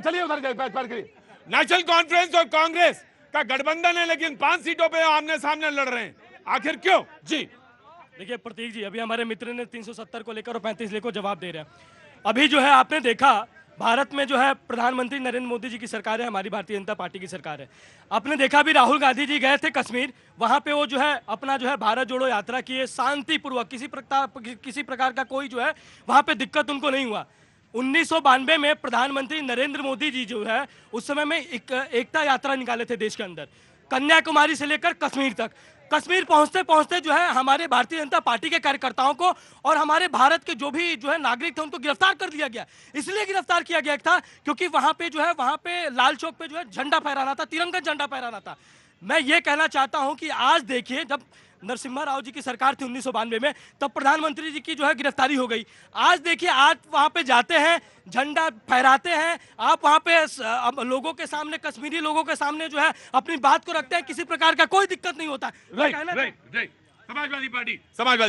Speaker 1: चलिए उधर। नेशनल कॉन्फ्रेंस और कांग्रेस का गठबंधन है, लेकिन 5 सीटों पे आमने सामने लड़ रहे हैं। आखिर क्यों? जी
Speaker 3: देखिए प्रतीक जी, अभी हमारे मित्र ने 370 को लेकर और 35 लेकर जवाब दे रहे हैं। अभी जो है आपने देखा, भारत में जो है प्रधानमंत्री नरेंद्र मोदी जी की सरकार है, हमारी भारतीय जनता पार्टी की सरकार है। आपने देखा भी राहुल गांधी जी गए थे कश्मीर, वहां पे वो जो है अपना जो है भारत जोड़ो यात्रा किए शांतिपूर्वक, किसी प्रकार का कोई जो है वहां पे दिक्कत उनको नहीं हुआ। 1992 में प्रधानमंत्री नरेंद्र मोदी जी जो है उस समय में एकता यात्रा निकाले थे देश के अंदर, कन्याकुमारी से लेकर कश्मीर तक। कश्मीर पहुंचते पहुंचते जो है हमारे भारतीय जनता पार्टी के कार्यकर्ताओं को और हमारे भारत के जो भी जो है नागरिक थे उनको गिरफ्तार कर दिया गया। इसलिए गिरफ्तार किया गया था क्योंकि वहां पे जो है वहां पे लाल चौक पे जो है झंडा फहराना था, तिरंगा झंडा फहराना था। मैं ये कहना चाहता हूं कि आज देखिए, जब नरसिम्हा राव जी की सरकार थी 1992 में, तब प्रधानमंत्री जी की जो है गिरफ्तारी हो गई। आज देखिए, आज वहां पे जाते हैं, झंडा फहराते हैं, आप वहां पे लोगों के सामने, कश्मीरी लोगों के सामने जो है अपनी बात को रखते हैं, किसी प्रकार का कोई दिक्कत नहीं होता।
Speaker 1: समाजवादी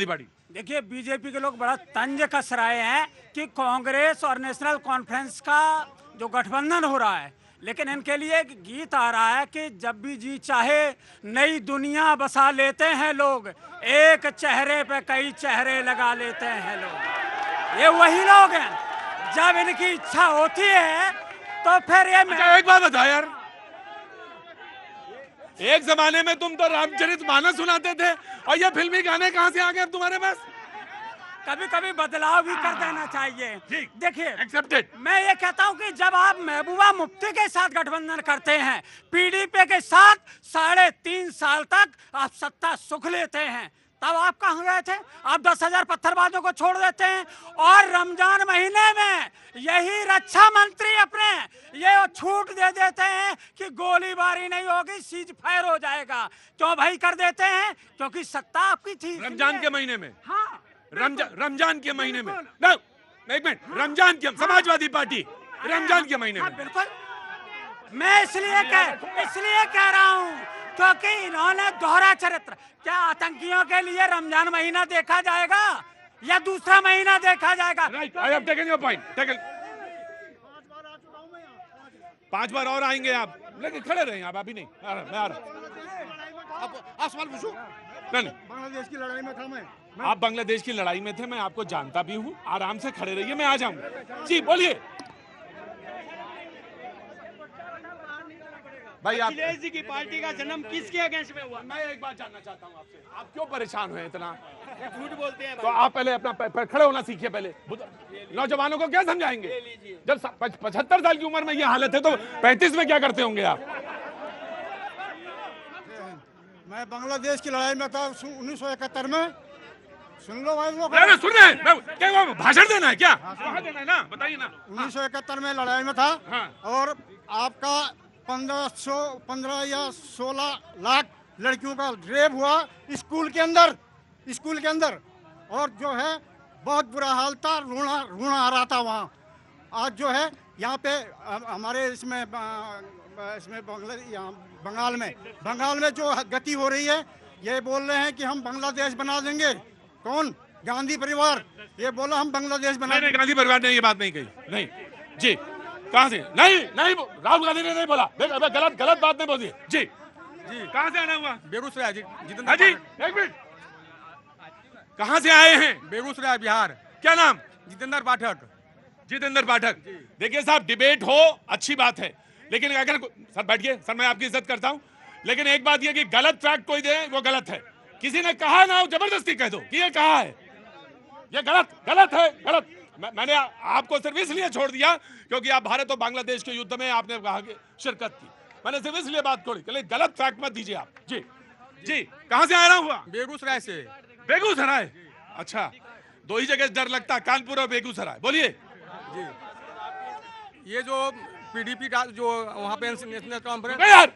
Speaker 1: पार्टी
Speaker 5: देखिए, बीजेपी के लोग बड़ा तंज कस रहे हैं कि कांग्रेस और नेशनल कॉन्फ्रेंस का जो गठबंधन हो रहा है, लेकिन इनके लिए एक गीत आ रहा है कि जब भी जी चाहे नई दुनिया बसा लेते हैं लोग, एक चेहरे पे कई चेहरे लगा लेते हैं लोग। ये वही लोग हैं, जब इनकी इच्छा होती है तो फिर ये
Speaker 1: एक बात बता यार, एक जमाने में तुम तो रामचरितमानस सुनाते थे और ये फिल्मी गाने कहां से आ गए अब तुम्हारे पास?
Speaker 5: कभी कभी बदलाव भी कर देना चाहिए। देखिए,
Speaker 1: एक्सेप्टेड।
Speaker 5: मैं ये कहता हूं कि जब आप महबूबा मुफ्ती के साथ गठबंधन करते हैं, पीडीपी के साथ 3.5 साल तक आप सत्ता सुख लेते हैं,
Speaker 8: तब आप कहाँ गए थे? आप 10,000 पत्थरबाजों को छोड़ देते हैं और रमजान महीने में यही रक्षा मंत्री अपने ये छूट दे देते हैं कि गोलीबारी नहीं होगी, सीज फायर हो जाएगा। क्यों भाई कर देते हैं? क्योंकि सत्ता आपकी थी
Speaker 1: रमजान के महीने में।
Speaker 8: हाँ,
Speaker 1: रमजान के महीने में ना, एक मिनट, रमजान के समाजवादी पार्टी रमजान के महीने
Speaker 8: हाँ,
Speaker 1: में।
Speaker 8: बिल्कुल। मैं इसलिए कह रहा हूँ क्योंकि इन्होंने दोहरा चरित्र। क्या आतंकियों के लिए रमजान महीना देखा जाएगा या दूसरा महीना देखा जाएगा?
Speaker 1: Right, I have taken your point. 5 बार और आएंगे आप, लेकिन खड़े रहे आप, अभी नहीं मैं आ रहा।
Speaker 2: आप सवाल पूछो।
Speaker 1: नहीं,
Speaker 2: बांग्लादेश की लड़ाई में था मैं।
Speaker 1: आप बांग्लादेश की लड़ाई में थे, मैं आपको जानता भी हूँ। आराम से खड़े रहिए, मैं आ जाऊंगा। जी बोलिए भाई। आप
Speaker 2: अखिलेश जी की पार्टी का जन्म किसके अगेंस्ट में हुआ?
Speaker 1: मैं एक बात जानना चाहता हूँ आपसे, आप क्यों परेशान हुए इतना?
Speaker 2: झूठ बोलते हैं
Speaker 1: तो आप पहले अपना खड़े होना सीखिए। पहले नौजवानों को क्या समझाएंगे? जब 75 साल की उम्र में ये हालत है तो 35 में क्या करते होंगे आप?
Speaker 2: मैं बांग्लादेश की लड़ाई में था 1971 में। सुन लो भाई लोग।
Speaker 1: सुन रहे हैं? क्या भाषण देना है क्या? कहाँ देना है ना, बताइए ना।
Speaker 2: 1971 में लड़ाई में था।
Speaker 1: हाँ।
Speaker 2: और आपका 15 या 16 लाख लड़कियों का रेप हुआ स्कूल के अंदर। और जो है बहुत बुरा हाल था, रोना आ रहा था वहाँ। आज जो है यहाँ पे हमारे इसमें बंगाल में जो गति हो रही है, ये बोल रहे हैं कि हम बांग्लादेश बना देंगे। कौन? गांधी परिवार ये बोला हम बांग्लादेश बना देंगे।
Speaker 1: गांधी परिवार ने ये बात नहीं कही। नहीं जी, कहाँ से? नहीं, राहुल गांधी ने नहीं बोला। गलत बात नहीं बोली। जी कहाँ से आना हुआ?
Speaker 5: बेगूसराय जी।
Speaker 1: हाँ जी, एक मिनट, कहाँ से आए हैं?
Speaker 5: बेगूसराय बिहार।
Speaker 1: क्या नाम?
Speaker 5: जितेंद्र पाठक।
Speaker 1: देखिए साहब, डिबेट हो अच्छी बात है, लेकिन अगर सर बैठिए, सर मैं आपकी इज्जत करता हूं, लेकिन एक बात यह कि गलत फैक्ट कोई दे वो गलत है। किसी ने कहा ना, जबरदस्ती कह दो कि ये कहा है, ये गलत है। मैंने आपको सिर्फ इसलिए छोड़ दिया क्योंकि आप भारत और बांग्लादेश के युद्ध में आपने कहा कि शिरकत की। मैंने सिर्फ इसलिए बात छोड़ी, गलत फैक्ट मत दीजिए आप। जी कहाँ से आना हुआ?
Speaker 5: बेगूसराय से।
Speaker 1: बेगूसराय, अच्छा, दो ही जगह डर लगता है, कानपुर और बेगूसराय। बोलिए
Speaker 5: जी। ये जो पीडीपी का जो वहाँ पे नेशनल कॉन्फ्रेंस,
Speaker 1: यार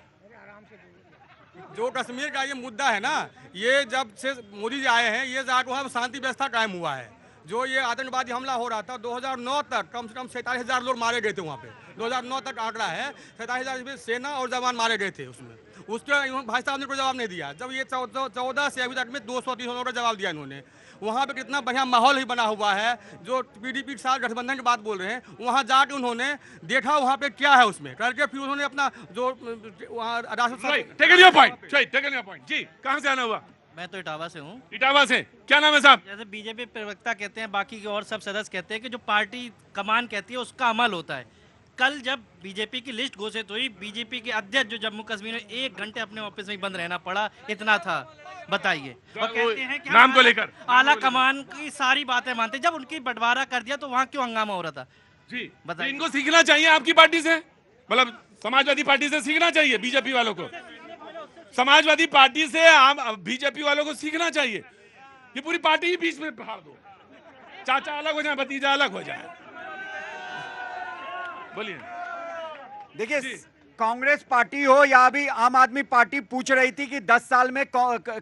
Speaker 5: जो कश्मीर का ये मुद्दा है ना, ये जब से मोदी जी आए हैं, ये जाकर वहाँ शांति व्यवस्था कायम हुआ है। जो ये आतंकवादी हमला हो रहा था 2009 तक कम से कम 47,000 लोग मारे गए थे वहाँ पे। 2009 तक आंकड़ा है, 47,000 में सेना और जवान मारे गए थे उसमें। उसके भाई साहब ने कोई जवाब नहीं दिया। जब ये 14 से अभी तक में 200-300 लोगों का जवाब दिया इन्होंने। वहाँ पे कितना बढ़िया माहौल ही बना हुआ है। जो पीडीपी के साथ गठबंधन की बात बोल रहे हैं, वहाँ जाके उन्होंने देखा वहाँ पे क्या है उसमें, करके फिर उन्होंने अपना जो वहाँ
Speaker 1: जी कहाँ से आना हुआ?
Speaker 11: मैं तो इटावा से हूँ।
Speaker 1: इटावा से, क्या नाम है साहब?
Speaker 11: जैसे बीजेपी प्रवक्ता कहते हैं, बाकी के और सब सदस्य कहते हैं कि जो पार्टी कमान कहती है उसका अमल होता है। कल जब बीजेपी की लिस्ट घोषित हुई, बीजेपी के अध्यक्ष जो जम्मू कश्मीर में 1 घंटे अपने ऑफिस में ही बंद रहना पड़ा, इतना था, बताइए। और कहते हैं कि
Speaker 1: नाम को लेकर
Speaker 11: आला कमान की सारी बातें मानते, जब उनकी बंटवारा कर दिया तो वहाँ क्यों हंगामा हो रहा था?
Speaker 1: जी
Speaker 11: बताइए।
Speaker 1: इनको सीखना चाहिए आपकी पार्टी से, मतलब समाजवादी पार्टी से सीखना चाहिए बीजेपी वालों को। समाजवादी पार्टी से बीजेपी वालों को सीखना चाहिए कि पूरी पार्टी ही बीच में फाड़ दो, चाचा अलग हो जाए, भतीजा अलग हो जाए। बोलिए।
Speaker 8: देखिए, कांग्रेस पार्टी हो या अभी आम आदमी पार्टी पूछ रही थी कि 10 साल में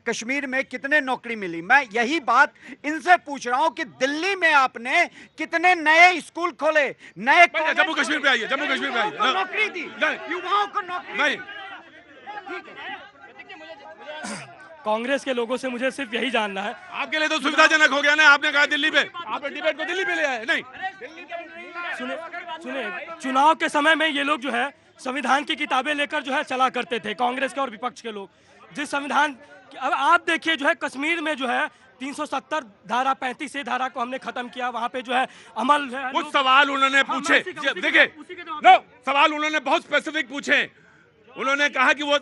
Speaker 8: कश्मीर में कितने नौकरी मिली। मैं यही बात इनसे पूछ रहा हूं कि दिल्ली में आपने कितने नए स्कूल खोले, नए
Speaker 1: जम्मू कश्मीर पे आइए, जम्मू कश्मीर पे आइए।
Speaker 8: नौकरी दी, युवाओं को नौकरी
Speaker 1: नहीं।
Speaker 3: कांग्रेस के लोगों से मुझे सिर्फ यही जानना है।
Speaker 1: आपके लिए तो सुविधाजनक हो गया ना, आपने कहा दिल्ली पे, आपने डिबेट को दिल्ली पे ले आए। नहीं,
Speaker 3: सुने, चुनाव के समय में ये लोग जो है संविधान की किताबें लेकर जो है चला करते थे, कांग्रेस के और विपक्ष के लोग। जिस संविधान, अब आप देखिए जो है कश्मीर में जो है 370 धारा 35 धारा को हमने खत्म किया, वहाँ पे जो है अमल है।
Speaker 1: कुछ सवाल उन्होंने पूछे, देखिए सवाल उन्होंने बहुत स्पेसिफिक पूछे। उन्होंने कहा कि वो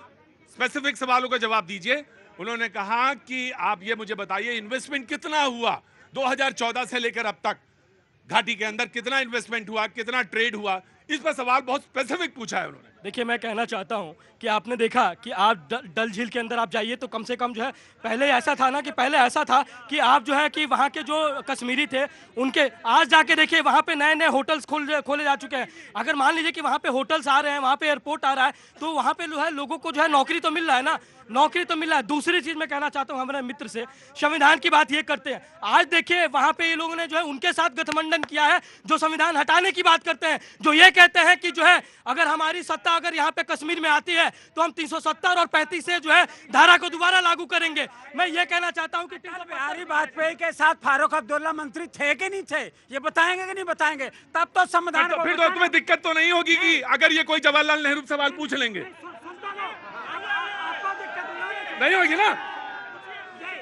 Speaker 1: स्पेसिफिक सवालों का जवाब दीजिए। उन्होंने कहा कि आप ये मुझे बताइए इन्वेस्टमेंट कितना हुआ 2014 से लेकर अब तक, घाटी के अंदर कितना इन्वेस्टमेंट हुआ, कितना ट्रेड हुआ, इस पर सवाल बहुत स्पेसिफिक पूछा है उन्होंने।
Speaker 3: देखिए, मैं कहना चाहता हूं कि आपने देखा कि आप डल झील के अंदर आप जाइए तो कम से कम जो है, पहले ऐसा था ना कि पहले ऐसा था कि आप जो है कि वहाँ के जो कश्मीरी थे उनके, आज जाके देखिए वहाँ पे नए नए होटल्स खोले जा चुके हैं। अगर मान लीजिए कि वहाँ पे होटल्स आ रहे हैं, वहाँ पे एयरपोर्ट आ रहा है, तो वहाँ पे जो है लोगों को जो है नौकरी तो मिल रहा है ना, नौकरी तो मिल रहा है। दूसरी चीज मैं कहना चाहता हूँ हमारे मित्र से, संविधान की बात ये करते हैं, आज देखिए वहाँ पे ये लोगों ने जो है उनके साथ गठबंधन किया है जो संविधान हटाने की बात करते हैं, जो ये कहते हैं कि जो है अगर हमारी सत्ता अगर यहाँ पे कश्मीर में आती है तो हम 370 और 35 से जो है धारा को दोबारा लागू करेंगे। मैं ये कहना चाहता हूँ कि
Speaker 8: बिहारी वाजपेयी के साथ फारूक अब्दुल्ला मंत्री थे कि नहीं थे, ये बताएंगे कि नहीं बताएंगे? तब तो संविधान
Speaker 1: फिर तो तुम्हें दिक्कत तो नहीं होगी कि अगर ये कोई जवाहरलाल नेहरू सवाल पूछ लेंगे, नहीं होगी ना?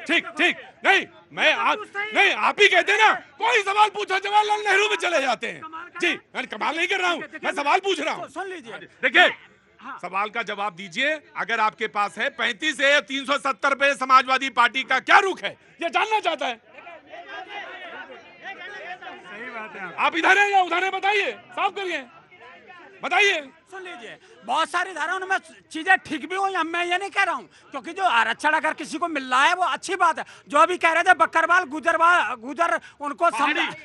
Speaker 1: ठीक ठीक, नहीं मैं नहीं आप ही कहते ना, कोई सवाल पूछो जवाहरलाल नेहरू में चले जाते हैं। जी, मैं कमाल नहीं कर रहा हूँ, मैं सवाल पूछ रहा हूँ।
Speaker 8: सुन लीजिए,
Speaker 1: देखिए सवाल का जवाब दीजिए, अगर आपके पास है 35 से 370 पे समाजवादी पार्टी का क्या रुख है, ये जानना चाहता है।
Speaker 8: सही बात है।
Speaker 1: आप इधर हैं या उधर हैं, बताइए, साफ करिए, बताइए।
Speaker 8: सुन लीजिए, बहुत सारी धाराओं में चीजें ठीक भी हुई, मैं ये नहीं कह रहा हूँ, क्योंकि जो आरक्षण अगर किसी को मिल रहा है वो अच्छी बात है। जो अभी कह रहे थे बकरवाल गुजर उनको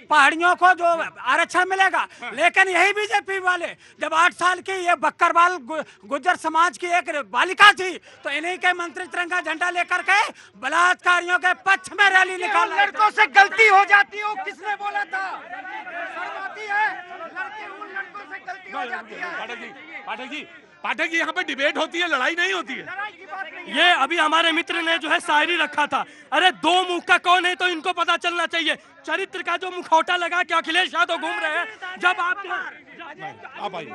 Speaker 8: पहाड़ियों को जो आरक्षण मिलेगा, लेकिन यही बीजेपी वाले जब 8 साल की ये बकरवाल गुजर समाज की एक बालिका थी तो इन्हीं के मंत्री तिरंगा झंडा लेकर के बलात्कारियों के पक्ष में रैली निकाल, लड़कों से गलती हो जाती है, किसने बोला था?
Speaker 1: पाठक जी यहाँ पे डिबेट होती है, लड़ाई नहीं होती है।
Speaker 3: ये अभी हमारे मित्र ने जो है शायरी रखा था, अरे दो मुंह का कौन है तो इनको पता चलना चाहिए। चरित्र का जो मुखौटा लगा के अखिलेश यादव घूम रहे हैं, जब आप
Speaker 1: आइए,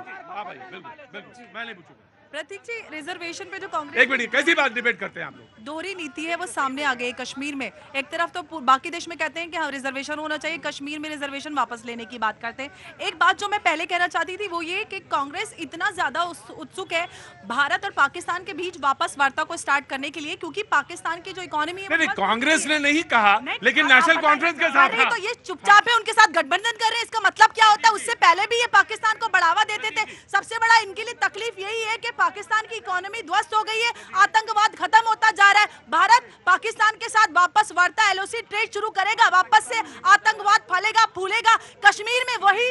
Speaker 1: बिल्कुल बिल्कुल, मैं नहीं पूछूंगा।
Speaker 9: प्रतीक जी, रिजर्वेशन पे जो कांग्रेस,
Speaker 1: एक मिनट, कैसी बात डिबेट करते हैं आप लोग?
Speaker 9: दोहरी नीति है वो सामने आ गई कश्मीर में। एक तरफ तो बाकी देश में कहते हैं कि हाँ रिजर्वेशन होना चाहिए, कश्मीर में रिजर्वेशन वापस लेने की बात करते हैं। एक बात जो मैं पहले कहना चाहती थी वो ये कि कांग्रेस इतना ज्यादा उत्सुक है भारत और पाकिस्तान के बीच वापस वार्ता को स्टार्ट करने के लिए, क्योंकि पाकिस्तान की जो इकोनॉमी है,
Speaker 1: नहीं, कांग्रेस ने नहीं कहा, लेकिन नेशनल कॉन्फ्रेंस के साथ
Speaker 9: तो ये चुपचाप है उनके साथ गठबंधन कर रहे हैं। इसका मतलब क्या होता है? उससे पहले भी ये पाकिस्तान को बढ़ावा देते थे। सबसे बड़ा इनके लिए तकलीफ यही है कि पाकिस्तान की इकोनॉमी ध्वस्त हो गई है, आतंकवाद खत्म होता जा रहा है। भारत पाकिस्तान के साथ वापस वार्ता, एलओसी ट्रेड शुरू करेगा, वापस से आतंकवाद फैलेगा फूलेगा, कश्मीर में वही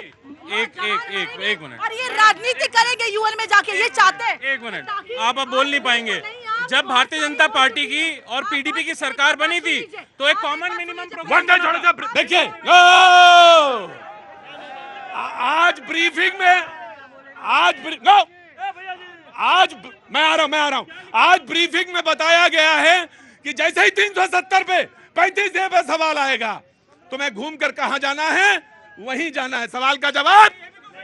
Speaker 6: एक मिनट,
Speaker 9: और ये राजनीति करेंगे यूएन में जाके, ये चाहते हैं।
Speaker 6: एक मिनट, आप अब बोल नहीं पाएंगे। जब भारतीय जनता पार्टी की और पीडीपी की सरकार बनी थी तो एक कॉमन मिनिमम प्रोग्राम,
Speaker 1: देखिए आज ब्रीफिंग में, आज मैं आ रहा हूं, आज ब्रीफिंग में बताया गया है कि जैसे ही 370 पे 35 पे सवाल आएगा तो मैं घूम कर कहां जाना है, वहीं जाना है, सवाल का जवाब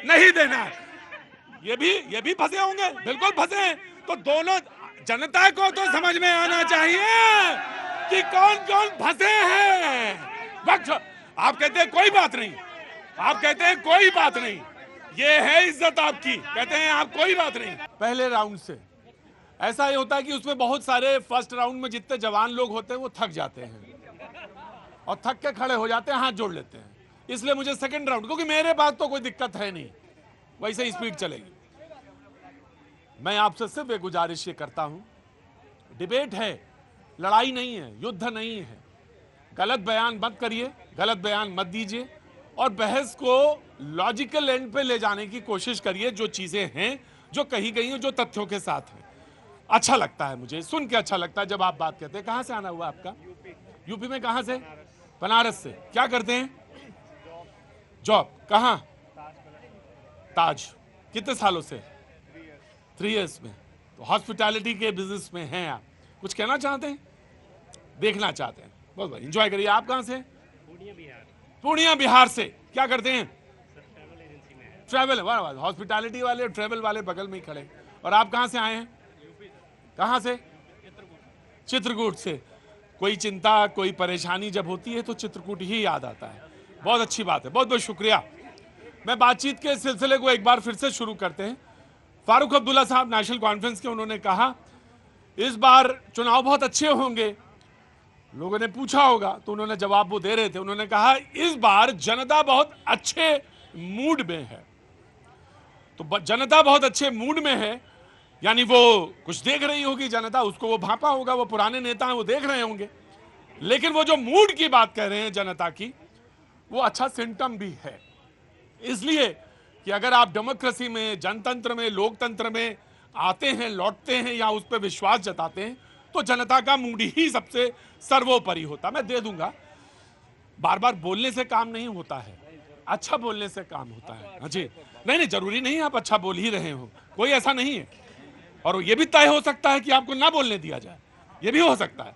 Speaker 1: नहीं देना है। ये भी फंसे होंगे, बिल्कुल फंसे हैं। तो दोनों जनता को तो समझ में आना चाहिए कि कौन कौन फंसे हैं। आप कहते हैं कोई बात नहीं, आप कहते हैं कोई बात नहीं, ये है इज्जत आपकी, कहते हैं आप कोई बात नहीं। पहले राउंड से ऐसा ही होता है कि उसमें बहुत सारे फर्स्ट राउंड में जितने जवान लोग होते हैं वो थक जाते हैं और थक के खड़े हो जाते हैं, हाथ जोड़ लेते हैं। इसलिए मुझे सेकंड राउंड, क्योंकि मेरे पास तो कोई दिक्कत है नहीं, वैसे ही स्पीड चलेगी। मैं आपसे सिर्फ एक गुजारिश ये करता हूं, डिबेट है, लड़ाई नहीं है, युद्ध नहीं है। गलत बयान मत करिए, गलत बयान मत दीजिए और बहस को लॉजिकल एंड पे ले जाने की कोशिश करिए। जो चीजें हैं जो कही गई हैं, जो तथ्यों के साथ हैं। अच्छा लगता है, मुझे सुन के अच्छा लगता है जब आप बात कहते हैं। कहां से आना हुआ आपका? यूपी में कहां से? बनारस से। क्या करते हैं? जॉब कहां? ताज। कितने सालों से? 3 इयर्स में। तो हॉस्पिटैलिटी के बिजनेस में हैं आप। कुछ कहना चाहते हैं, देखना चाहते हैं? बहुत बहुत एंजॉय करिए। आप कहां से? पूर्णिया बिहार से। क्या करते हैं? ट्रैवल। हॉस्पिटैलिटी वाले ट्रैवल वाले बगल में ही खड़े। और आप कहां से आए हैं? कहां से? चित्रकूट से। कोई चिंता, कोई परेशानी जब होती है तो चित्रकूट ही याद आता है। बहुत अच्छी बात है, बहुत बहुत शुक्रिया। मैं बातचीत के सिलसिले को एक बार फिर से शुरू करते हैं। फारूक अब्दुल्ला साहब नेशनल कॉन्फ्रेंस के, उन्होंने कहा इस बार चुनाव बहुत अच्छे होंगे। लोगों ने पूछा होगा तो उन्होंने जवाब वो दे रहे थे। उन्होंने कहा इस बार जनता बहुत अच्छे मूड में है। तो जनता बहुत अच्छे मूड में है, यानी वो कुछ देख रही होगी जनता, उसको वो भापा होगा, वो पुराने नेता हैं वो देख रहे होंगे। लेकिन वो जो मूड की बात कह रहे हैं जनता की, वो अच्छा सिम्टम भी है। इसलिए कि अगर आप डेमोक्रेसी में, जनतंत्र में, लोकतंत्र में आते हैं, लौटते हैं या उस पर विश्वास जताते हैं, तो जनता का मूड ही सबसे सर्वोपरि होता। मैं दे दूंगा, बार बार बोलने से काम नहीं होता है, अच्छा बोलने से काम होता है। जी नहीं, जरूरी नहीं आप अच्छा बोल ही रहे हो, कोई ऐसा नहीं है। और ये भी तय हो सकता है कि आपको ना बोलने दिया जाए, ये भी हो सकता है,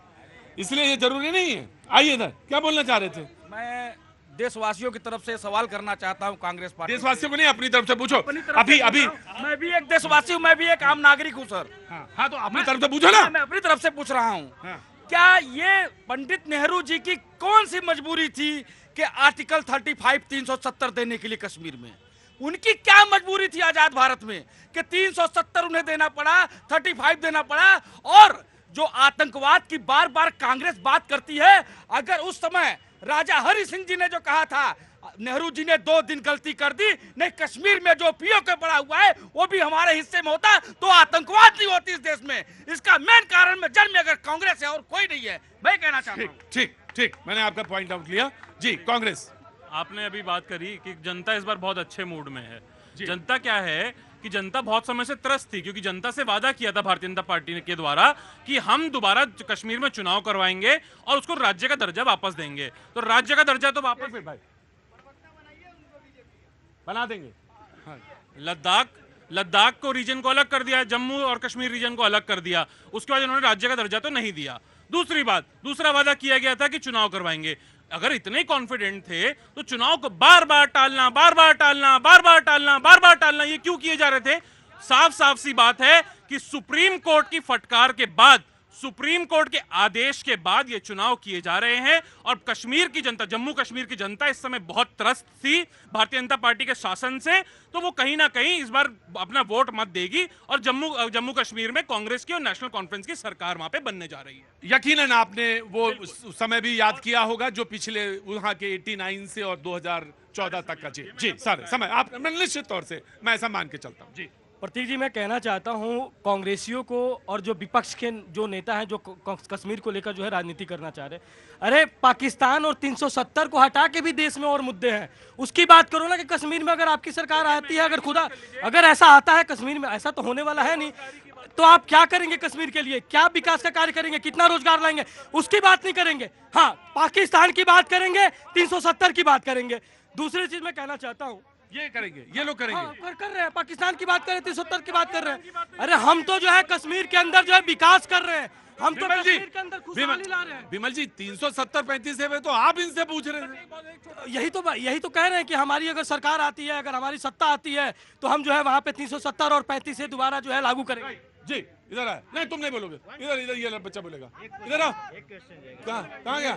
Speaker 1: इसलिए ये जरूरी नहीं है। आइए इधर, क्या बोलना चाह रहे थे?
Speaker 5: मैं देशवासियों की तरफ से सवाल करना चाहता हूं कांग्रेस पार्टी।
Speaker 1: देशवासियों को नहीं, अपनी तरफ से पूछो। अभी
Speaker 5: मैं भी एक देशवासी हूं, मैं भी एक आम नागरिक हूं सर।
Speaker 1: हाँ तो अपनी तरफ से पूछो ना।
Speaker 5: मैं अपनी तरफ से पूछ रहा हूं, क्या ये पंडित नेहरू जी की कौन सी मजबूरी थी कि आर्टिकल 35 370 देने के लिए कश्मीर में? उनकी क्या मजबूरी थी आजाद भारत में कि 370 उन्हें देना पड़ा, 35 देना पड़ा? और जो आतंकवाद की बार बार कांग्रेस बात करती है, अगर उस समय राजा हरि सिंह जी ने जो कहा था, नेहरू जी ने 2 दिन गलती कर दी, नहीं कश्मीर में जो पीओके पड़ा हुआ है वो भी हमारे हिस्से में होता तो आतंकवाद नहीं होती इस देश में। इसका मेन कारण में जन्म में अगर कांग्रेस है और कोई नहीं है, मैं कहना चाहता हूं।
Speaker 1: ठीक, मैंने आपका पॉइंट आउट लिया। जी कांग्रेस,
Speaker 6: आपने अभी बात करी कि जनता इस बार बहुत अच्छे मूड में है। जनता क्या है कि जनता बहुत समय से त्रस्त थी, क्योंकि जनता से वादा किया था भारतीय जनता पार्टी के द्वारा कि हम दोबारा कश्मीर में चुनाव करवाएंगे और उसको राज्य का दर्जा वापस देंगे। तो राज्य का दर्जा तो वापस
Speaker 1: भाई बना देंगे।
Speaker 6: लद्दाख को रीजन को अलग कर दिया, जम्मू और कश्मीर रीजन को अलग कर दिया, उसके बाद इन्होंने राज्य का दर्जा तो नहीं दिया। दूसरा वादा किया गया था कि चुनाव करवाएंगे। अगर इतने ही कॉन्फिडेंट थे तो चुनाव को बार बार टालना ये क्यों किए जा रहे थे? साफ सी बात है कि सुप्रीम कोर्ट की फटकार के बाद, सुप्रीम कोर्ट के आदेश के बाद ये चुनाव किए जा रहे हैं। और कश्मीर की जनता, जम्मू कश्मीर की जनता इस समय बहुत त्रस्त थी भारतीय जनता पार्टी के शासन से, तो वो कहीं ना कहीं इस बार अपना वोट मत देगी और जम्मू कश्मीर में कांग्रेस की और नेशनल कॉन्फ्रेंस की सरकार वहां पे बनने जा रही है।
Speaker 1: यकीनन आपने वो समय भी याद किया होगा जो पिछले वहां के 89 से और 2014 तक का। जी सर, समय आप निश्चित तौर से मैं ऐसा मान के चलता हूँ। जी
Speaker 3: प्रतीक जी, मैं कहना चाहता हूं कांग्रेसियों को और जो विपक्ष के जो नेता हैं जो कश्मीर को लेकर जो है राजनीति करना चाह रहे हैं, अरे पाकिस्तान और 370 को हटा के भी देश में और मुद्दे हैं, उसकी बात करो ना कि कश्मीर में अगर आपकी सरकार आती है, अगर ऐसा आता है कश्मीर में, ऐसा तो होने वाला है नहीं, तो आप क्या करेंगे कश्मीर के लिए? क्या विकास का कार्य करेंगे? कितना रोजगार लाएंगे? उसकी बात नहीं करेंगे। हाँ, पाकिस्तान की बात करेंगे, 370 की बात करेंगे। दूसरी चीज मैं कहना चाहता हूँ,
Speaker 1: ये करेंगे, ये लोग करेंगे।
Speaker 3: हाँ, कर रहे हैं, पाकिस्तान की बात कर रहे हैं, 370 की बात कर रहे हैं। अरे हम तो जो है कश्मीर के अंदर जो है विकास कर रहे हैं, हम तो कश्मीर के अंदर खुशहाली ला रहे हैं।
Speaker 1: विमल जी 370-35 है तो आप इनसे पूछ रहे हैं।
Speaker 3: यही तो कह रहे हैं कि हमारी अगर सरकार आती है, अगर हमारी सत्ता आती है, तो हम जो है वहाँ पे 370 और 35 से दोबारा जो है लागू करेंगे।
Speaker 1: जी इधर आए, नहीं तुम नहीं बोलोगे, इधर ये बच्चा बोलेगा, इधर आओ। कहाँ गया?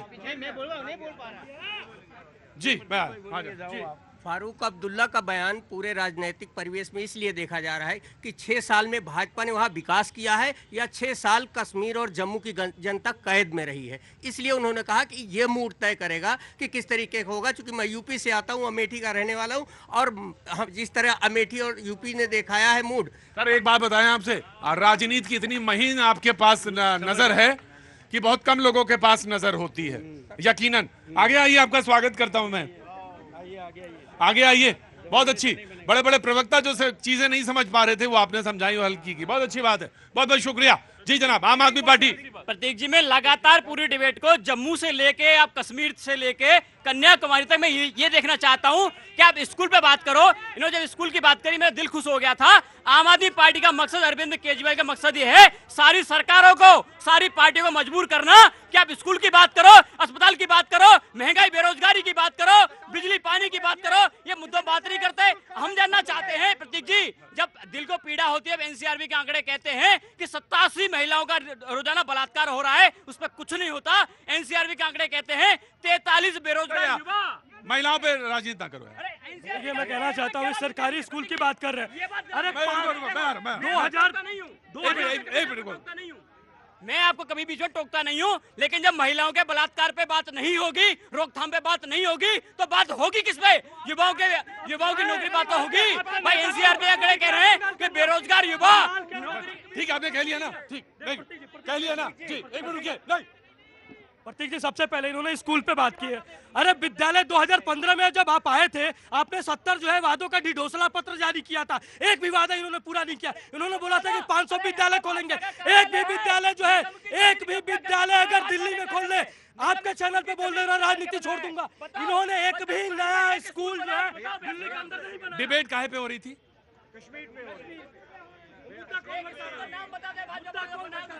Speaker 1: जी मैं
Speaker 12: फारूक अब्दुल्ला का बयान पूरे राजनीतिक परिवेश में इसलिए देखा जा रहा है कि 6 साल में भाजपा ने वहाँ विकास किया है या 6 साल कश्मीर और जम्मू की जनता कैद में रही है। इसलिए उन्होंने कहा कि ये मूड तय करेगा कि किस तरीके का होगा। चूंकि मैं यूपी से आता हूँ, अमेठी का रहने वाला हूँ, और हम जिस तरह अमेठी और यूपी ने दिखाया है मूड।
Speaker 1: सर एक बात बताएं आपसे, राजनीति की इतनी महीन आपके पास नजर है कि बहुत कम लोगों के पास नजर होती है। यकीनन आगे आइए, आपका स्वागत करता हूं मैं। आगे आइए, बहुत अच्छी, बड़े बड़े प्रवक्ता जो चीजें नहीं समझ पा रहे थे वो आपने समझाई और हल की, बहुत अच्छी बात है, बहुत बहुत शुक्रिया। जी जनाब, आम आदमी पार्टी।
Speaker 7: प्रतीक जी, मैं लगातार पूरी डिबेट को जम्मू से लेके आप कश्मीर से लेके कन्याकुमारी तक मैं ये देखना चाहता हूं कि आप स्कूल पे बात करो। इन्होंने जब स्कूल की बात करी मेरा दिल खुश हो गया था। आम आदमी पार्टी का मकसद, अरविंद केजरीवाल का मकसद ये है सारी सरकारों को, सारी पार्टियों को मजबूर करना कि आप स्कूल की बात करो, अस्पताल की बात करो, महंगाई बेरोजगारी की बात करो, बिजली पानी की बात करो। ये मुद्दों बात नहीं करते। हम जानना चाहते हैं प्रतीक जी, जब दिल को पीड़ा होती है, एनसीआरबी के आंकड़े कहते हैं कि 87 महिलाओं का रोजाना बलात्कार हो रहा है, उस पर कुछ नहीं होता। एनसीआरबी के आंकड़े कहते हैं 43 बेरोजगार युवा।
Speaker 1: महिलाओं पे राजनीति ना करो।
Speaker 3: ये मैं कहना चाहता हूँ, सरकारी स्कूल की बात कर रहे हैं। अरे 2000
Speaker 7: मैं आपको कभी बीच में टोकता नहीं हूँ, लेकिन जब महिलाओं के बलात्कार पे बात नहीं होगी, रोकथाम पे बात नहीं होगी, तो बात होगी किस पे? युवाओं की नौकरी बात तो होगी। भाई एनसीआर पे अगले कह रहे हैं कि बेरोजगार युवा।
Speaker 1: ठीक है, आपने कह लिया ना, ठीक नहीं कह लिया ना, ठीक, एक मिनट रुकिए, नहीं
Speaker 3: प्रतीक जी, सबसे पहले इन्होंने स्कूल पे बात की है। अरे विद्यालय 2015 में जब आप आए थे, आपने 70 जो है वादों का ढिढोसला पत्र जारी किया था, एक भी वादा इन्होंने पूरा नहीं किया। इन्होंने बोला था कि 500 विद्यालय खोलेंगे, एक भी विद्यालय जो है, एक भी विद्यालय अगर दिल्ली में खोल ले, आपके चैनल पे बोल दे रहा राजनीति छोड़ दूंगा। इन्होंने एक भी नया स्कूल जो है दिल्ली के अंदर नहीं बनाया।
Speaker 1: डिबेट काहे पे हो रही थी?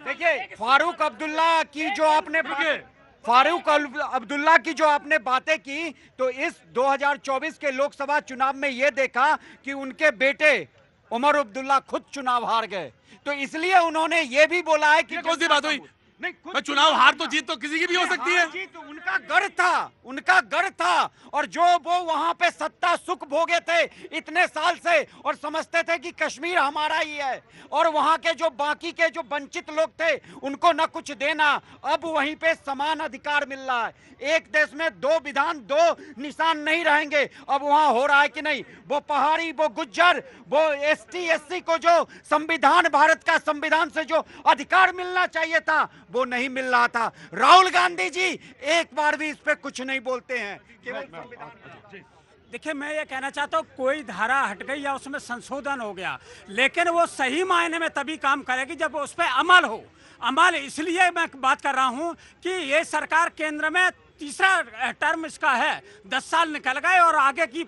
Speaker 8: देखिए, फारूक अब्दुल्ला की जो आपने बातें की, तो इस 2024 के लोकसभा चुनाव में यह देखा कि उनके बेटे उमर अब्दुल्ला खुद चुनाव हार गए, तो इसलिए उन्होंने ये भी बोला है कि
Speaker 1: कौन सी बात हुई? मैं चुनाव हार तो जीत तो किसी की भी हो सकती है।
Speaker 8: जीत उनका गढ़ था और जो वो वहां पे सत्ता सुख भोगे थे इतने साल से और समझते थे कि कश्मीर हमारा ही है, और वहां के जो बाकी के जो वंचित लोग थे उनको न कुछ देना, अब वहीं पे समान अधिकार मिल रहा है। एक देश में 2 विधान 2 निशान नहीं रहेंगे, अब वहां हो रहा है कि नहीं? वो पहाड़ी, वो गुज्जर, वो ST SC को जो संविधान, भारत का संविधान से जो अधिकार मिलना चाहिए था वो नहीं मिल रहा था। राहुल गांधी जी एक बार भी इस पे कुछ नहीं बोलते हैं, केवल संविधान।
Speaker 13: देखिए, मैं ये कहना चाहता हूँ, कोई धारा हट गई या उसमें संशोधन हो गया, लेकिन वो सही मायने में तभी काम करेगी जब उस पर अमल हो। अमल इसलिए मैं बात कर रहा हूँ कि ये सरकार केंद्र में तीसरा टर्म इसका है, 10 साल निकल गए और आगे की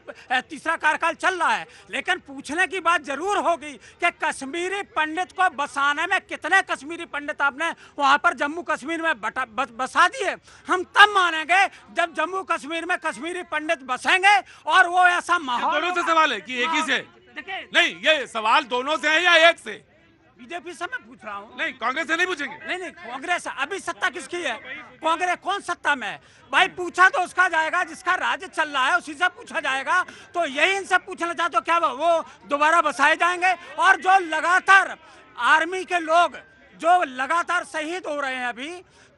Speaker 13: तीसरा कार्यकाल चल रहा है, लेकिन पूछने की बात जरूर होगी कि कश्मीरी पंडित को बसाने में कितने कश्मीरी पंडित आपने वहां पर जम्मू कश्मीर में बसा दिए। हम तब मानेंगे जब जम्मू कश्मीर में कश्मीरी पंडित बसेंगे और वो ऐसा माहौल।
Speaker 1: दोनों से सवाल है कि एक ही से? नहीं, ये सवाल दोनों से है या एक से?
Speaker 13: बीजेपी से मैं पूछ रहा हूँ।
Speaker 1: नहीं, कांग्रेस से नहीं पूछेंगे।
Speaker 13: नहीं, कांग्रेस अभी सत्ता किसकी है? कांग्रेस कौन सत्ता में है? भाई पूछा तो उसका जाएगा जिसका राज्य चल रहा है, उसी से पूछा जाएगा। तो यही इनसे पूछना चाहते हो, क्या वो दोबारा बसाए जाएंगे? और जो लगातार आर्मी के लोग जो लगातार शहीद हो रहे हैं अभी,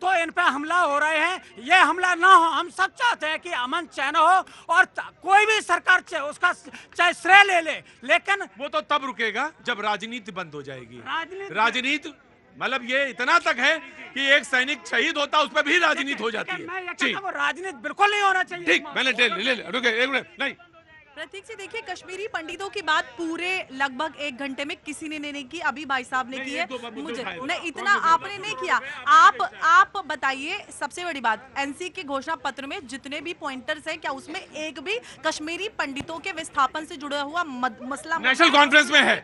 Speaker 13: तो इन पे हमला हो रहे हैं, ये हमला ना हो। हम सब चाहते हैं कि अमन चैन हो और कोई भी सरकार उसका चाहे श्रेय ले ले, लेकिन
Speaker 1: वो तो तब रुकेगा जब राजनीति बंद हो जाएगी। राजनीति मतलब ये इतना तक है कि एक सैनिक शहीद होता उस पर भी राजनीति हो जाती है।
Speaker 13: वो राजनीति बिल्कुल नहीं होना चाहिए।
Speaker 1: ठीक, मैंने ले रुके एक मिनट। नहीं
Speaker 9: प्रतीक से देखिए, कश्मीरी पंडितों की बात पूरे लगभग 1 घंटे में किसी ने नहीं की, अभी भाई साहब ने की है। मुझे नहीं, इतना आपने नहीं किया। आप बताइए, सबसे बड़ी बात, एनसी के घोषणा पत्र में जितने भी पॉइंटर्स हैं, क्या उसमें एक भी कश्मीरी पंडितों के विस्थापन से जुड़ा हुआ मसला
Speaker 1: नेशनल कॉन्फ्रेंस में है?